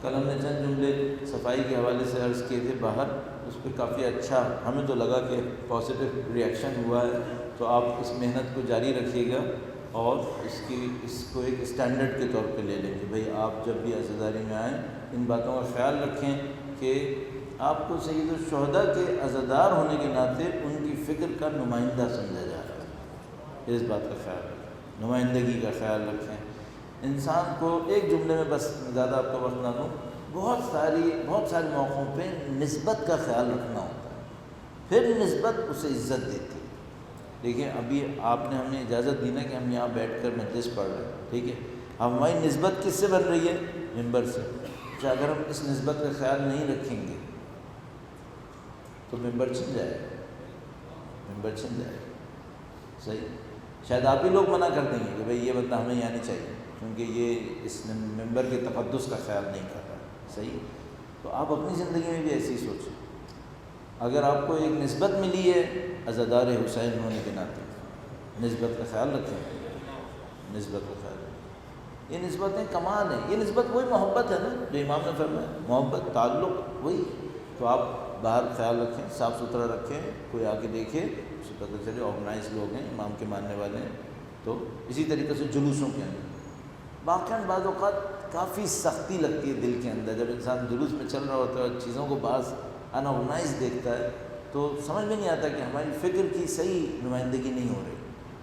کل ہم نے چند جملے صفائی کے حوالے سے عرض کیے تھے باہر، اس پہ کافی اچھا ہمیں تو لگا کہ پازیٹیو ریئیکشن ہوا ہے، تو آپ اس محنت کو جاری رکھیے گا اور اس کو ایک اسٹینڈرڈ کے طور پہ لے لیں کہ بھئی آپ جب بھی عزاداری میں آئیں ان باتوں کا خیال رکھیں کہ آپ کو سید الشہداء کے عزادار ہونے کے ناطے ان کی فکر کا نمائندہ سمجھا جا رہا ہے، اس بات کا خیال رکھیں، نمائندگی کا خیال رکھیں۔ انسان کو ایک جملے میں بس زیادہ آپ کو وقت نہ دوں، بہت سارے موقعوں پہ نسبت کا خیال رکھنا ہوتا ہے، پھر نسبت اسے عزت دیتی ہے۔ دیکھیں ابھی آپ نے ہمیں اجازت دی نا کہ ہم یہاں بیٹھ کر مجلس پڑھ رہے ہیں، ٹھیک ہے، اب ہماری نسبت کس سے بن رہی ہے؟ ممبر سے۔ اچھا اگر ہم اس نسبت کا خیال نہیں رکھیں گے تو ممبر چھن جائے گا، صحیح؟ شاید آپ ہی لوگ منع کر دیں گے کہ بھئی یہ بندہ ہمیں یہاں نہیں چاہیے کیونکہ یہ اس ممبر کے تقدس کا خیال نہیں کر رہا، صحیح؟ تو آپ اپنی زندگی میں بھی ایسے ہی سوچیں، اگر آپ کو ایک نسبت ملی ہے عزادار حسین ہونے کے ناطے، نسبت کا خیال رکھیں، نسبت کا خیال رکھیں۔ یہ نسبتیں کمال ہیں، یہ نسبت وہی محبت ہے نا جو امام نے فرمایا، محبت تعلق وہی، تو آپ باہر خیال رکھیں، صاف ستھرا رکھیں، کوئی آ کے دیکھے اسے پتہ چلے آرگنائز لوگ ہیں، امام کے ماننے والے ہیں۔ تو اسی طریقے سے جلوسوں کے اندر واقعاً بعض اوقات کافی سختی لگتی ہے دل کے اندر، جب انسان جلوس میں چل رہا ہوتا ہے اور چیزوں کو بعض انآرگنائز دیکھتا ہے تو سمجھ میں نہیں آتا کہ ہماری فکر کی صحیح نمائندگی نہیں ہو رہی،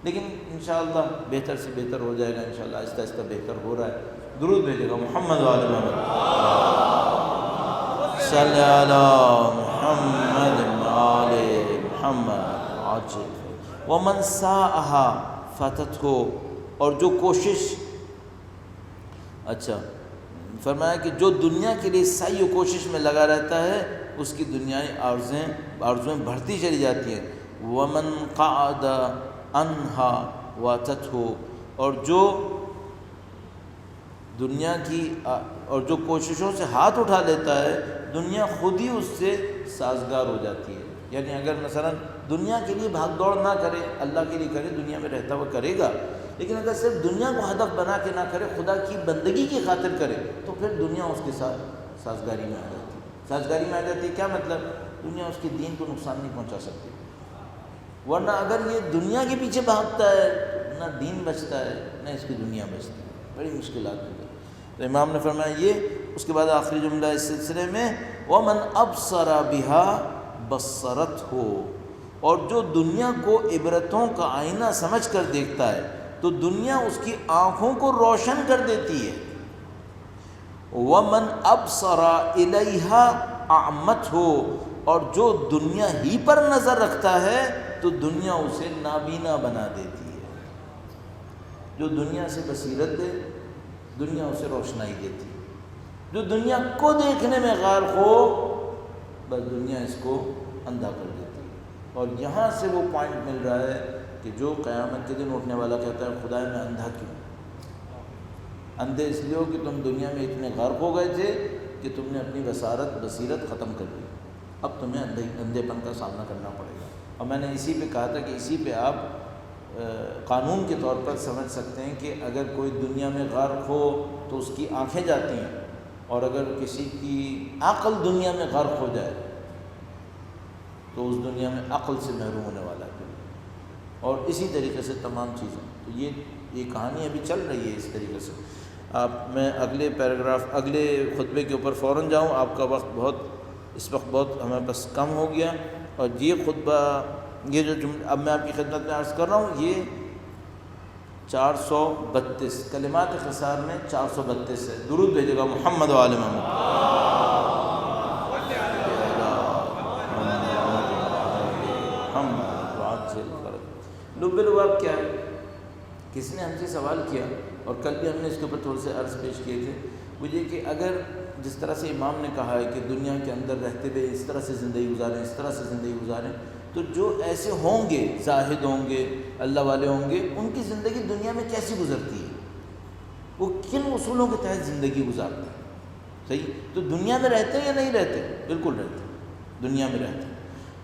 لیکن انشاءاللہ بہتر سے بہتر ہو جائے گا، انشاءاللہ آہستہ آہستہ بہتر ہو رہا ہے۔ درود بھیجے گا محمد و آل محمد صلی علی محمد آل محمد عاجل۔ ومن ساءھا فاتتہ، اور جو کوشش، اچھا فرمایا کہ جو دنیا کے لیے سعی و کوشش میں لگا رہتا ہے اس کی دنیائی آرزویں بڑھتی چلی جاتی ہیں۔ ومن قعد عنہا واتتہ، اور جو دنیا کی اور جو کوششوں سے ہاتھ اٹھا لیتا ہے دنیا خود ہی اس سے سازگار ہو جاتی ہے۔ یعنی اگر مثلا دنیا کے لیے بھاگ دوڑ نہ کرے، اللہ کے لیے کرے، دنیا میں رہتا ہوا کرے گا، لیکن اگر صرف دنیا کو ہدف بنا کے نہ کرے، خدا کی بندگی کی خاطر کرے، تو پھر دنیا اس کے ساتھ سازگاری میں آ جاتی ہے۔ سازگاری میں آ جاتی ہے کیا مطلب؟ دنیا اس کے دین کو نقصان نہیں پہنچا سکتی، ورنہ اگر یہ دنیا کے پیچھے بھاگتا ہے نہ دین بچتا ہے نہ اس کی دنیا بچتی ہے، بڑی مشکلات ہوتی ہے۔ تو امام نے فرمایا یہ، اس کے بعد آخری جملہ اس سلسلے میں وَمَنْ أَبْصَرَ بِهَا بَصَّرَتْهُ، اور جو دنیا کو عبرتوں کا آئینہ سمجھ کر دیکھتا ہے تو دنیا اس کی آنکھوں کو روشن کر دیتی ہے۔ وَمَنْ أَبْصَرَ إِلَيْهَا أَعْمَتْهُ، اور جو دنیا ہی پر نظر رکھتا ہے تو دنیا اسے نابینا بنا دیتی ہے۔ جو دنیا سے بصیرت دے دنیا اسے روشنائی دیتی ہے، جو دنیا کو دیکھنے میں غرق ہو بس دنیا اس کو اندھا کر دیتی ہے۔ اور یہاں سے وہ پوائنٹ مل رہا ہے کہ جو قیامت کے دن اٹھنے والا کہتا ہے خدا میں اندھا کیوں؟ اندھے اس لیے ہو کہ تم دنیا میں اتنے غرق ہو گئے تھے کہ تم نے اپنی بصیرت ختم کر دی، اب تمہیں اندھے پن کا سامنا کرنا پڑے گا۔ اور میں نے اسی پہ کہا تھا کہ اسی پہ آپ قانون کے طور پر سمجھ سکتے ہیں کہ اگر کوئی دنیا میں غرق ہو تو اس کی آنکھیں جاتی ہیں، اور اگر کسی کی عقل دنیا میں غرق ہو جائے تو اس دنیا میں عقل سے محروم ہونے والا ہے۔ اور اسی طریقے سے تمام چیزیں، تو یہ کہانی ابھی چل رہی ہے اس طریقے سے۔ میں اگلے پیراگراف اگلے خطبے کے اوپر فوراً جاؤں، آپ کا وقت اس وقت بہت ہمیں بس کم ہو گیا، اور یہ خطبہ یہ جو اب میں آپ کی خدمت میں عرض کر رہا ہوں یہ 432 کلمات خسار میں 432 ہے۔ درود بھیجے گا محمد و آل محمد۔ لب الباب کیا ہے؟ کسی نے ہم سے سوال کیا، اور کل بھی ہم نے اس کے اوپر تھوڑے سے عرض پیش کیے تھے، وہ یہ کہ اگر جس طرح سے امام نے کہا ہے کہ دنیا کے اندر رہتے ہوئے اس طرح سے زندگی گزاریں، اس طرح سے زندگی گزاریں، تو جو ایسے ہوں گے، زاہد ہوں گے، اللہ والے ہوں گے، ان کی زندگی دنیا میں کیسی گزرتی ہے، وہ کن اصولوں کے تحت زندگی گزارتے ہیں؟ صحیح؟ تو دنیا میں رہتے ہیں یا نہیں رہتے؟ بالکل رہتے ہیں، دنیا میں رہتے ہیں،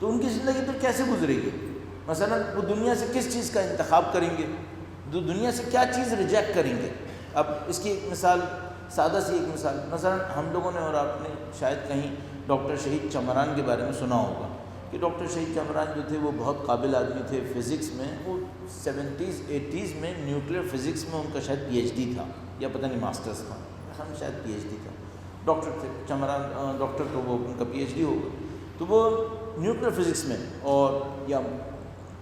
تو ان کی زندگی پھر کیسے گزرے گی؟ مثلا وہ دنیا سے کس چیز کا انتخاب کریں گے، دنیا سے کیا چیز ریجیکٹ کریں گے؟ اب اس کی ایک مثال، سادہ سی ایک مثال، مثلا ہم لوگوں نے اور آپ نے شاید کہیں ڈاکٹر شہید چمران کے بارے میں سنا ہوگا کہ ڈاکٹر شہید چمران جو تھے وہ بہت قابل آدمی تھے فزکس میں، وہ 70s 80s میں نیوکلیئر فزکس میں ان کا شاید پی ایچ ڈی تھا، یا پتہ نہیں ماسٹرز تھا، ہم شاید پی ایچ ڈی تھا، ڈاکٹر تھے چمران، ڈاکٹر تو وہ ان کا پی ایچ ڈی ہوگا، تو وہ نیوکلیئر فزکس میں، اور یا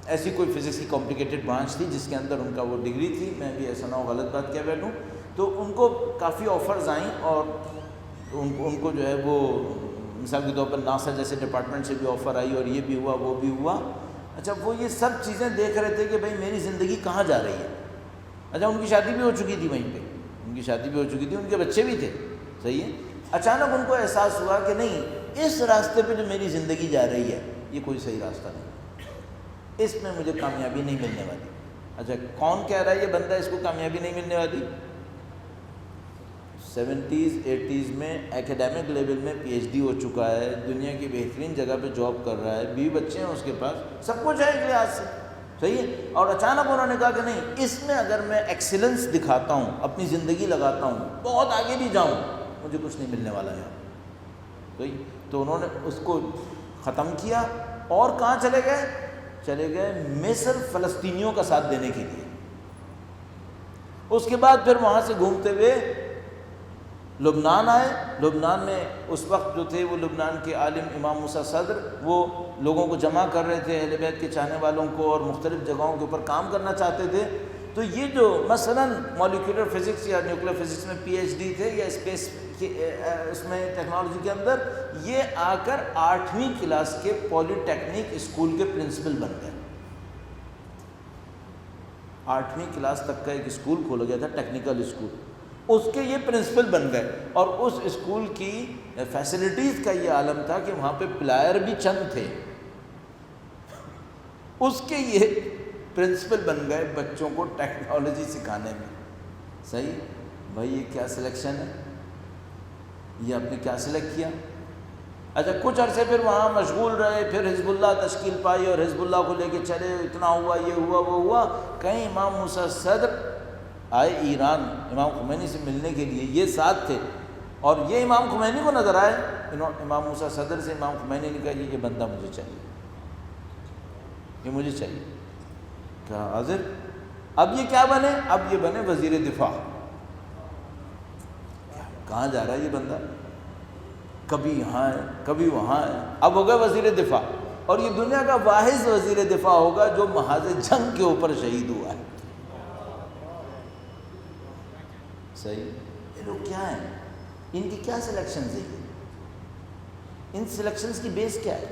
ایسی کوئی فزکس کی کمپلیکیٹڈ برانچ تھی جس کے اندر ان کا وہ ڈگری تھی، میں بھی ایسا نہ ہو غلط بات کیا بیٹھوں، تو ان کو کافی آفرز آئیں، اور ان کو جو ہے وہ مثال کے طور پر ناسا جیسے ڈپارٹمنٹ سے بھی آفر آئی، اور یہ بھی ہوا وہ بھی ہوا۔ اچھا وہ یہ سب چیزیں دیکھ رہے تھے کہ بھائی میری زندگی کہاں جا رہی ہے۔ اچھا ان کی شادی بھی ہو چکی تھی وہیں پہ، ان کی شادی بھی ہو چکی تھی، ان کے بچے بھی تھے، صحیح ہے۔ اچانک ان کو احساس ہوا کہ نہیں، اس راستے پہ جو میری زندگی جا رہی ہے یہ کوئی صحیح راستہ نہیں، اس میں مجھے کامیابی نہیں ملنے والی۔ اچھا کون کہہ رہا ہے یہ بندہ اس کو کامیابی نہیں ملنے والی؟ 70s 80s میں ایکیڈیمک لیول میں پی ایچ ڈی ہو چکا ہے، دنیا کی بہترین جگہ پہ جاب کر رہا ہے، 20 بچے ہیں اس کے پاس، سب کچھ ہے ایک لحاظ سے، صحیح ہے۔ اور اچانک انہوں نے کہا کہ نہیں، اس میں اگر میں ایکسیلنس دکھاتا ہوں، اپنی زندگی لگاتا ہوں، بہت آگے بھی جاؤں، مجھے کچھ نہیں ملنے والا یہاں، صحیح۔ تو انہوں نے اس کو ختم کیا، اور کہاں چلے گئے مصر، فلسطینیوں کا ساتھ دینے کے لیے۔ اس کے بعد پھر وہاں سے گھومتے ہوئے لبنان آئے۔ لبنان میں اس وقت جو تھے وہ لبنان کے عالم امام موسیٰ صدر، وہ لوگوں کو جمع کر رہے تھے، اہل بیت کے چاہنے والوں کو، اور مختلف جگہوں کے اوپر کام کرنا چاہتے تھے۔ تو یہ جو مثلا مالیکولر فزکس یا نیوکلیئر فزکس میں پی ایچ ڈی تھے، یا اسپیس اس میں ٹیکنالوجی کے اندر، یہ آ کر 8ویں کلاس کے پولی ٹیکنک اسکول کے پرنسپل بن گئے۔ 8ویں کلاس تک کا ایک اسکول کھولا گیا تھا، ٹیکنیکل اسکول، اس کے یہ پرنسپل بن گئے۔ اور اس اسکول کی فیسلٹیز کا یہ عالم تھا کہ وہاں پہ پلائر بھی چند تھے، اس کے یہ پرنسپل بن گئے بچوں کو ٹیکنالوجی سکھانے میں۔ صحیح بھائی، یہ کیا سلیکشن ہے، یہ آپ نے کیا سلیکٹ کیا؟ اچھا کچھ عرصے پھر وہاں مشغول رہے، پھر حزب اللہ تشکیل پائی، اور حزب اللہ کو لے کے چلے، اتنا ہوا، یہ ہوا وہ ہوا۔ کہیں امام موسیٰ صدر آئے ایران امام خمینی سے ملنے کے لیے، یہ ساتھ تھے، اور یہ امام خمینی کو نظر آئے، امام موسیٰ صدر سے امام خمینی نے کہا یہ بندہ مجھے چاہیے، یہ مجھے چاہیے۔ کہا حاضر، اب یہ کیا بنے؟ اب یہ بنے وزیر دفاع۔ کہاں جا رہا ہے یہ بندہ؟ کبھی یہاں ہے، کبھی وہاں ہے، اب ہوگا وزیر دفاع، اور یہ دنیا کا واحد وزیر دفاع ہوگا جو محاذ جنگ کے اوپر شہید ہوا ہے۔ صحیح، یہ لوگ کیا ہیں؟ ان کی کیا سلیکشنز ہیں؟ ان سلیکشنز کی بیس کیا ہے؟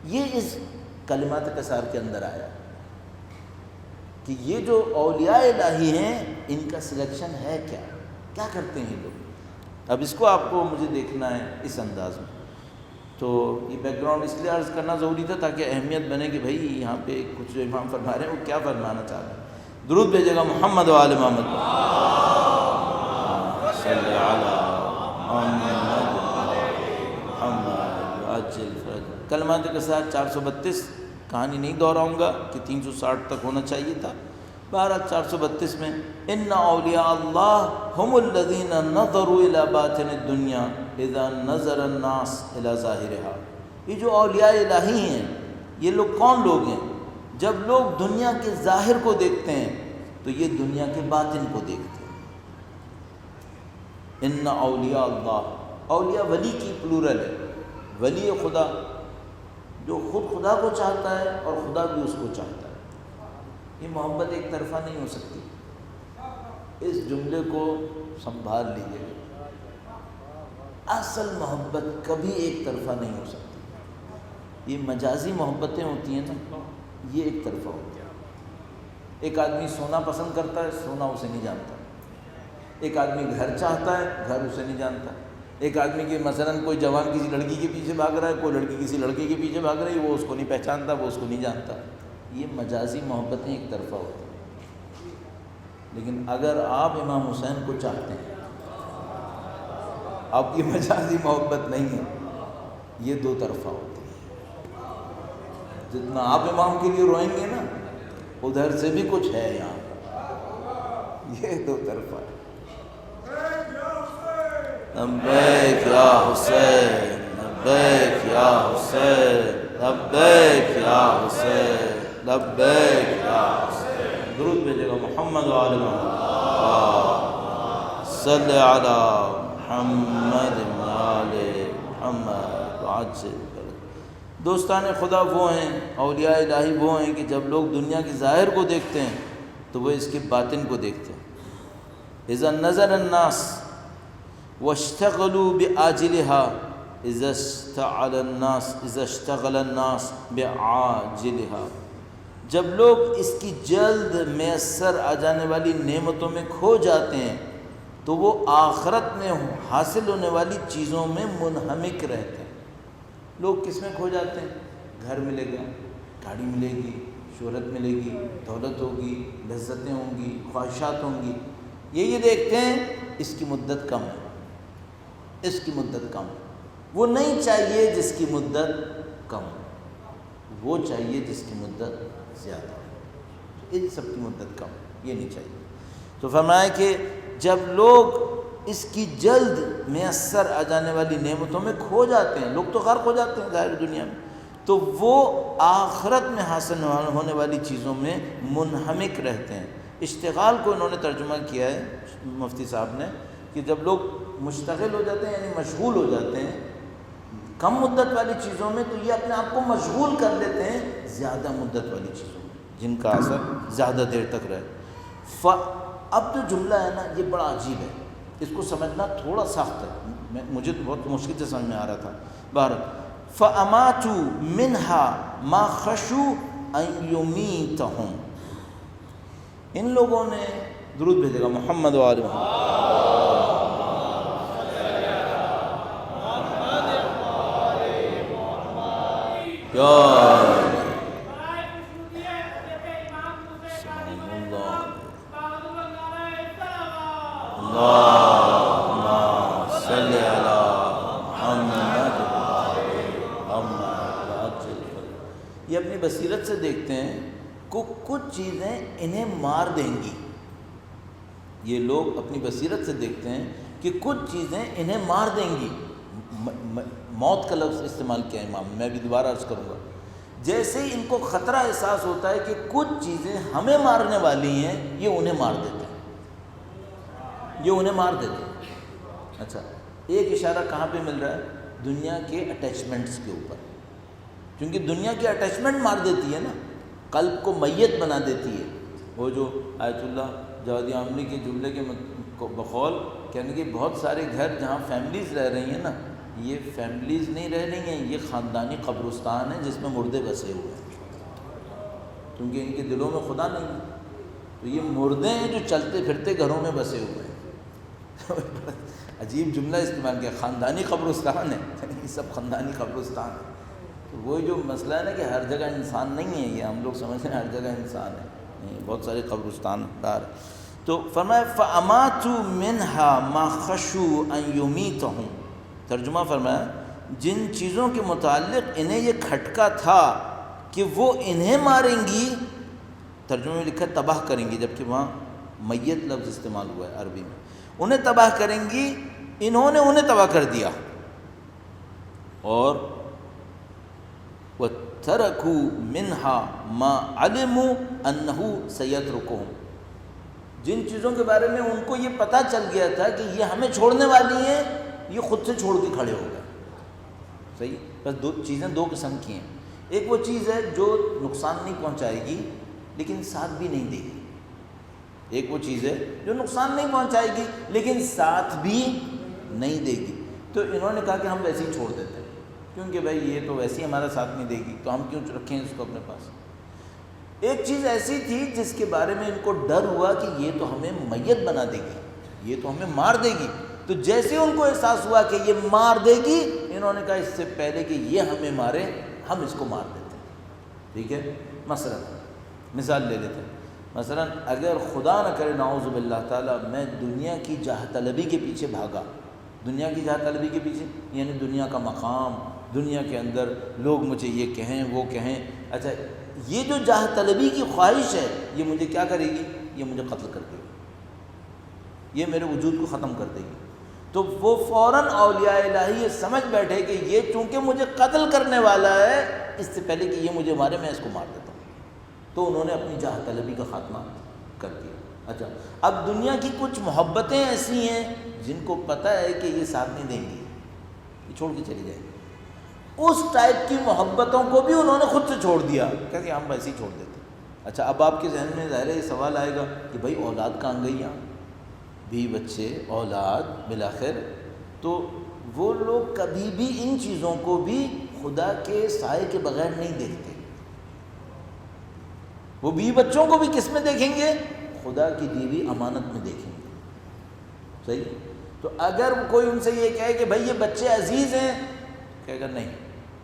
یہ اس کلمات قصار کے اندر آیا کہ یہ جو اولیاء الہی ہیں، ان کا سلیکشن ہے کیا، کیا کرتے ہیں یہ لوگ۔ اب اس کو آپ کو مجھے دیکھنا ہے اس انداز میں۔ تو یہ بیک گراؤنڈ اس لیے عرض کرنا ضروری تھا تاکہ اہمیت بنے کہ بھائی یہاں پہ کچھ جو امام فرما رہے ہیں وہ کیا فرمانا چاہ رہے ہیں۔ درود بھیجے گا محمد و آل محمد۔ صلی علی محمد کلمات کے ساتھ 432 کہانی نہیں دہراؤں گا کہ 360 تک ہونا چاہیے تھا۔ 432 میں ان اولیاء اللہ هم الذین نظروا الی باطن الدنیا اذا نظر الناس الی ظاہرها۔ یہ جو اولیاء الہی ہیں، یہ لوگ کون لوگ ہیں؟ جب لوگ دنیا کے ظاہر کو دیکھتے ہیں تو یہ دنیا کے باطن کو دیکھتے ہیں۔ ان اولیاء اللہ، اولیاء ولی کی پلورل ہے، ولی خدا جو خود خدا کو چاہتا ہے اور خدا بھی اس کو چاہتا ہے۔ یہ محبت ایک طرفہ نہیں ہو سکتی، اس جملے کو سنبھال لیجیے۔ اصل محبت کبھی ایک طرفہ نہیں ہو سکتی، یہ مجازی محبتیں ہوتی ہیں نا، یہ ایک طرفہ ہوتی ہیں۔ ایک آدمی سونا پسند کرتا ہے، سونا اسے نہیں جانتا۔ ایک آدمی گھر چاہتا ہے، گھر اسے نہیں جانتا۔ ایک آدمی کے مثلاً کوئی جوان کسی لڑکی کے پیچھے بھاگ رہا ہے، کوئی لڑکی کسی لڑکے کے پیچھے بھاگ رہی ہے، وہ اس کو نہیں پہچانتا، وہ اس کو نہیں جانتا۔ یہ مجازی محبتیں ایک طرفہ ہوتی ہیں۔ لیکن اگر آپ امام حسین کو چاہتے ہیں، آپ کی مجازی محبت نہیں ہے، یہ دو طرفہ ہوتی ہے۔ جتنا آپ امام کے لیے روئیں گے نا، ادھر سے بھی کچھ ہے یہاں، یہ دو طرفہ ہے۔ لبیک یا حسین، لبیک یا حسین، لبیک یا حسین، لبیک یا حسین۔ درود بھیجے گا محمد و آل محمد، صلی علی محمد و آل محمد وعجل۔ دوستان خدا وہ ہیں، اولیاء الہی وہ ہیں کہ جب لوگ دنیا کی ظاہر کو دیکھتے ہیں تو وہ اس کے باطن کو دیکھتے ہیں۔ اذا نظر الناس واشتغلوا بعاجلها اذا اشتغل الناس بعاجلها، جب لوگ اس کی جلد میسر آ جانے والی نعمتوں میں کھو جاتے ہیں تو وہ آخرت میں حاصل ہونے والی چیزوں میں منہمک رہتے ہیں۔ لوگ کس میں کھو جاتے ہیں؟ گھر ملے گا، گاڑی ملے گی، شہرت ملے گی، دولت ہوگی، لذتیں ہوں گی، خواہشات ہوں گی، یہ دیکھتے ہیں اس کی مدت کم ہے، اس کی مدت کم ہے۔ وہ نہیں چاہیے جس کی مدت کم ہے، وہ چاہیے جس کی مدت زیادہ ہے۔ ان سب کی مدت کم ہے، یہ نہیں چاہیے۔ تو فرمایا کہ جب لوگ اس کی جلد میسر آ جانے والی نعمتوں میں کھو جاتے ہیں، لوگ تو غرق ہو جاتے ہیں ظاہر دنیا میں، تو وہ آخرت میں حاصل ہونے والی چیزوں میں منہمک رہتے ہیں۔ اشتغال کو انہوں نے ترجمہ کیا ہے مفتی صاحب نے کہ جب لوگ مشتغل ہو جاتے ہیں یعنی مشغول ہو جاتے ہیں کم مدت والی چیزوں میں، تو یہ اپنے آپ کو مشغول کر لیتے ہیں زیادہ مدت والی چیزوں میں جن کا اثر زیادہ دیر تک رہے۔ اب جو جملہ ہے نا یہ بڑا عجیب ہے، اس کو سمجھنا تھوڑا سخت ہے، مجھے بہت مشکل سے سمجھ میں آ رہا تھا۔ بہرحال فَأَمَاتُوا مِنْهَا مَا خَشُوا أَن يُمِيتَهُمْ، ان لوگوں نے، درود بھیجے گا محمد و آل محمد، یا اللہم صلی علی محمد یہ اپنی بصیرت سے دیکھتے ہیں کہ کچھ چیزیں انہیں مار دیں گی۔ یہ لوگ اپنی بصیرت سے دیکھتے ہیں کہ کچھ چیزیں انہیں مار دیں گی۔ موت کا لفظ استعمال کیا امام، میں بھی دوبارہ عرض کروں گا۔ جیسے ہی ان کو خطرہ احساس ہوتا ہے کہ کچھ چیزیں ہمیں مارنے والی ہیں، یہ انہیں مار دیتے ہیں، یہ انہیں مار دیتے ہیں۔ اچھا، ایک اشارہ کہاں پہ مل رہا ہے؟ دنیا کے اٹیچمنٹس کے اوپر، کیونکہ دنیا کی اٹیچمنٹ مار دیتی ہے نا، قلب کو میت بنا دیتی ہے۔ وہ جو آیت اللہ جوادی عاملی کے جملے کے بقول کہنے کہ بہت سارے گھر جہاں فیملیز رہ رہی ہیں نا، یہ فیملیز نہیں رہ رہی ہیں، یہ خاندانی قبرستان ہے جس میں مردے بسے ہوئے ہیں، کیونکہ ان کے دلوں میں خدا نہیں ہے، تو یہ مردے ہیں جو چلتے پھرتے گھروں میں بسے ہوئے ہیں۔ عجیب جملہ استعمال کیا، خاندانی قبرستان ہے، یہ سب خاندانی قبرستان ہے۔ تو وہی جو مسئلہ ہے نا کہ ہر جگہ انسان نہیں ہے، یہ ہم لوگ سمجھتے ہیں ہر جگہ انسان ہے، نہیں، بہت سارے قبرستان دار۔ تو فرمایا فَأَمَاتُوا مِنْهَا مَا خَشُوا أَن يُمِيتَهُمْ، ترجمہ فرمایا جن چیزوں کے متعلق انہیں یہ کھٹکا تھا کہ وہ انہیں ماریں گی، ترجمے میں لکھا تباہ کریں گی، جبکہ وہاں میت لفظ استعمال ہوا ہے عربی میں، انہیں تباہ کریں گی، انہوں نے انہیں تباہ کر دیا۔ اور وَتَرَكُوا مِنْهَا مَا عَلِمُوا أَنَّهُ سَيَتْرُكُهُمْ، جن چیزوں کے بارے میں ان کو یہ پتہ چل گیا تھا کہ یہ ہمیں چھوڑنے والی ہیں، یہ خود سے چھوڑ کے کھڑے ہو گئے. صحیح. بس دو چیزیں دو قسم کی ہیں. ایک وہ چیز ہے جو نقصان نہیں پہنچائے گی لیکن ساتھ بھی نہیں دے گی. ایک وہ چیز ہے جو نقصان نہیں پہنچائے گی لیکن ساتھ بھی نہیں دے گی. تو انہوں نے کہا کہ ہم ویسے ہی چھوڑ دیتے ہیں، کیونکہ بھائی یہ تو ویسے ہی ہمارا ساتھ نہیں دے گی، تو ہم کیوں رکھیں اس کو اپنے پاس. ایک چیز ایسی تھی جس کے بارے میں ان کو ڈر ہوا کہ یہ تو ہمیں میت بنا دے گی، یہ تو ہمیں مار دے گی. تو جیسے ان کو احساس ہوا کہ یہ مار دے گی، انہوں نے کہا اس سے پہلے کہ یہ ہمیں مارے ہم اس کو مار دیتے ہیں. ٹھیک ہے. مثال لے لیتے ہیں. مثلا اگر خدا نہ کرے نعوذ باللہ تعالیٰ میں دنیا کی جاہ طلبی کے پیچھے بھاگا، دنیا کی جاہ طلبی کے پیچھے یعنی دنیا کا مقام، دنیا کے اندر لوگ مجھے یہ کہیں وہ کہیں، اچھا یہ جو جاہ طلبی کی خواہش ہے یہ مجھے کیا کرے گی؟ یہ مجھے قتل کر دے گی، یہ میرے وجود کو ختم کر دے گی. تو وہ فوراً اولیاء الہی یہ سمجھ بیٹھے کہ یہ چونکہ مجھے قتل کرنے والا ہے، اس سے پہلے کہ یہ مجھے مارے میں اس کو مار دیتا ہوں. تو انہوں نے اپنی جاہ طلبی کا خاتمہ کر دیا. اچھا اب دنیا کی کچھ محبتیں ایسی ہیں جن کو پتہ ہے کہ یہ ساتھ نہیں دیں گی، یہ چھوڑ کے چلی جائیں گی. اس ٹائپ کی محبتوں کو بھی انہوں نے خود سے چھوڑ دیا کہ ہم ویسے ہی چھوڑ دیتے. اچھا اب آپ کے ذہن میں ظاہر ہے یہ سوال آئے گا کہ بھائی اولاد کہاں گئی یہاں، بھی بچے اولاد بالآخر. تو وہ لوگ کبھی بھی ان چیزوں کو بھی خدا کے سائے کے بغیر نہیں دیکھتے. وہ بھی بچوں کو بھی کس میں دیکھیں گے؟ خدا کی دی ہوئی امانت میں دیکھیں گے. صحیح. تو اگر کوئی ان سے یہ کہے کہ بھائی یہ بچے عزیز ہیں، کہے گا نہیں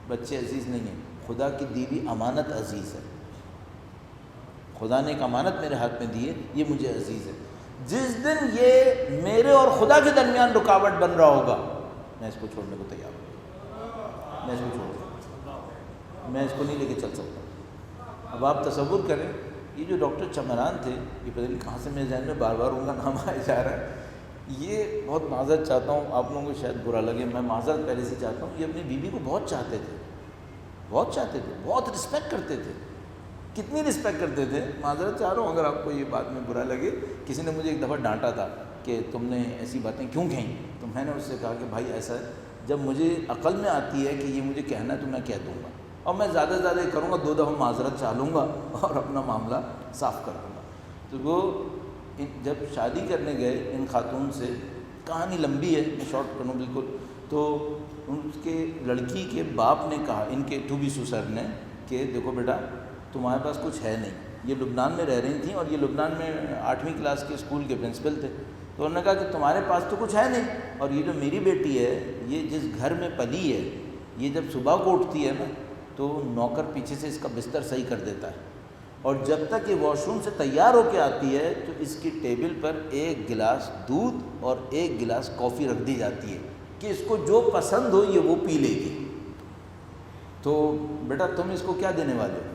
بچے عزیز نہیں ہیں، خدا کی دی ہوئی امانت عزیز ہے. خدا نے ایک امانت میرے ہاتھ میں دی ہے، یہ مجھے عزیز ہے. جس دن یہ میرے اور خدا کے درمیان رکاوٹ بن رہا ہوگا میں اس کو چھوڑنے کو تیار ہوں. میں اس کو چھوڑ دوں، میں اس کو نہیں لے کے چل سکتا. اب آپ تصور کریں یہ جو ڈاکٹر چمران تھے، یہ پتہ نہیں کہاں سے میرے ذہن میں بار بار ان کا نام آیا جا رہا ہے. یہ بہت معذرت چاہتا ہوں، آپ لوگوں کو شاید برا لگے، میں معذرت پہلے سے چاہتا ہوں. یہ اپنی بیوی کو بہت چاہتے تھے، بہت چاہتے تھے، بہت رسپیکٹ کرتے تھے. کتنی رسپیکٹ کرتے تھے، معذرت چاہ رہا ہوں اگر آپ کو یہ بات میں برا لگے. کسی نے مجھے ایک دفعہ ڈانٹا تھا کہ تم نے ایسی باتیں کیوں کہیں. تو میں نے اس سے کہا کہ بھائی ایسا ہے، جب مجھے عقل میں آتی ہے کہ یہ مجھے کہنا ہے تو میں کہہ دوں گا، اور میں زیادہ سے زیادہ یہ کروں گا 2 دفعہ معذرت چاہ لوں گا اور اپنا معاملہ صاف کر دوں گا. تو وہ جب شادی کرنے گئے ان خاتون سے، کہانی لمبی ہے میں شارٹ کروں بالکل. تو اس کے لڑکی کے باپ نے کہا ان کے ٹو بی سسر نے کہ دیکھو بیٹا تمہارے پاس کچھ ہے نہیں. یہ لبنان میں رہ رہی تھیں اور یہ لبنان میں 8ویں کلاس کے اسکول کے پرنسپل تھے. تو انہوں نے کہا کہ تمہارے پاس تو کچھ ہے نہیں، اور یہ جو میری بیٹی ہے یہ جس گھر میں پلی ہے، یہ جب صبح کو اٹھتی ہے نا تو نوکر پیچھے سے اس کا بستر صحیح کر دیتا ہے، اور جب تک یہ واش روم سے تیار ہو کے آتی ہے تو اس کی ٹیبل پر 1 گلاس دودھ اور 1 گلاس کافی رکھ دی جاتی ہے کہ اس کو جو پسند ہو یہ وہ پی لے گی. تو بیٹا تم اس کو کیا دینے والے ہو؟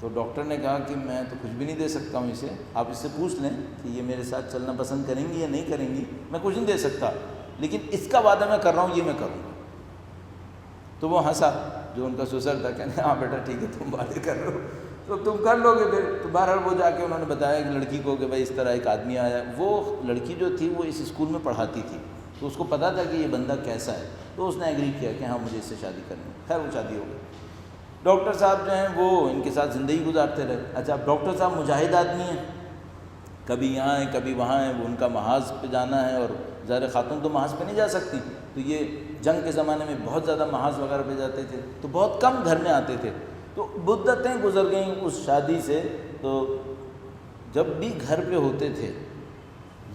تو ڈاکٹر نے کہا کہ میں تو کچھ بھی نہیں دے سکتا ہوں اسے، آپ اس سے پوچھ لیں کہ یہ میرے ساتھ چلنا پسند کریں گی یا نہیں کریں گی. میں کچھ نہیں دے سکتا، لیکن اس کا وعدہ میں کر رہا ہوں یہ میں کروں گا. تو وہ ہنسا جو ان کا سسر تھا، کہنے ہاں بیٹا ٹھیک ہے تم وعدے کر رہے ہو تو تم کر لو گے پھر. تو بہرحال وہ جا کے انہوں نے بتایا کہ لڑکی کو کہ بھائی اس طرح ایک آدمی آیا. وہ لڑکی جو تھی وہ اس اسکول میں پڑھاتی تھی، تو اس کو پتہ تھا کہ یہ بندہ کیسا ہے، تو اس نے ایگری کیا کہ ہاں مجھے اس سے شادی کرنی ہے. خیر وہ شادی ہو گئی. ڈاکٹر صاحب جو ہیں وہ ان کے ساتھ زندگی گزارتے رہے. اچھا اب ڈاکٹر صاحب مجاہد آدمی ہیں، کبھی یہاں ہیں کبھی وہاں ہیں، وہ ان کا محاذ پہ جانا ہے، اور ظاہر خاتون تو محاذ پہ نہیں جا سکتی. تو یہ جنگ کے زمانے میں بہت زیادہ محاذ وغیرہ پہ جاتے تھے، تو بہت کم گھر میں آتے تھے. تو مدتیں گزر گئیں اس شادی سے. تو جب بھی گھر پہ ہوتے تھے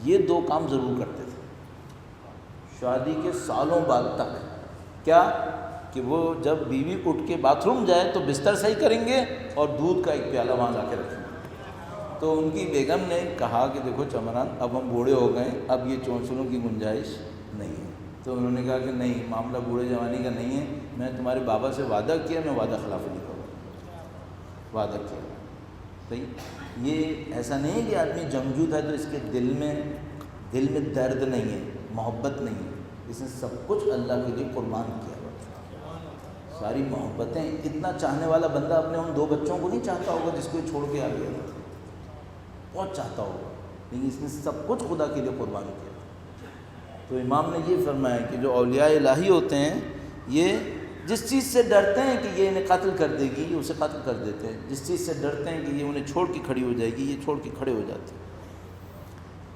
یہ 2 کام ضرور کرتے تھے شادی کے سالوں بعد تک. کیا کہ وہ جب بیوی اٹھ کے باتھ روم جائے تو بستر صحیح کریں گے اور دودھ کا ایک پیالہ وہاں لا کے رکھیں گے. تو ان کی بیگم نے کہا کہ دیکھو چمران اب ہم بوڑھے ہو گئے، اب یہ چونچلوں کی گنجائش نہیں ہے. تو انہوں نے کہا کہ نہیں معاملہ بوڑھے جوانی کا نہیں ہے، میں تمہارے بابا سے وعدہ کیا، میں وعدہ خلاف نہیں کروں گا، وعدہ کیا. صحیح. یہ ایسا نہیں ہے کہ آدمی جنگجو تھا تو اس کے دل میں درد نہیں ہے، محبت نہیں ہے، اس نے سب کچھ اللہ کے لیے قربان کیا، ساری محبتیں. اتنا چاہنے والا بندہ اپنے ان 2 بچوں کو نہیں چاہتا ہوگا جس کو یہ چھوڑ کے آ گیا. بہت چاہتا ہوگا، لیکن اس نے سب کچھ خدا کے لیے قربان کیا۔ تو امام نے یہ فرمایا کہ جو اولیاء الہی ہوتے ہیں یہ جس چیز سے ڈرتے ہیں کہ یہ انہیں قتل کر دے گی، یہ اسے قتل کر دیتے ہیں، جس چیز سے ڈرتے ہیں کہ یہ انہیں چھوڑ کے کھڑی ہو جائے گی، یہ چھوڑ کے کھڑے ہو جاتے ہیں۔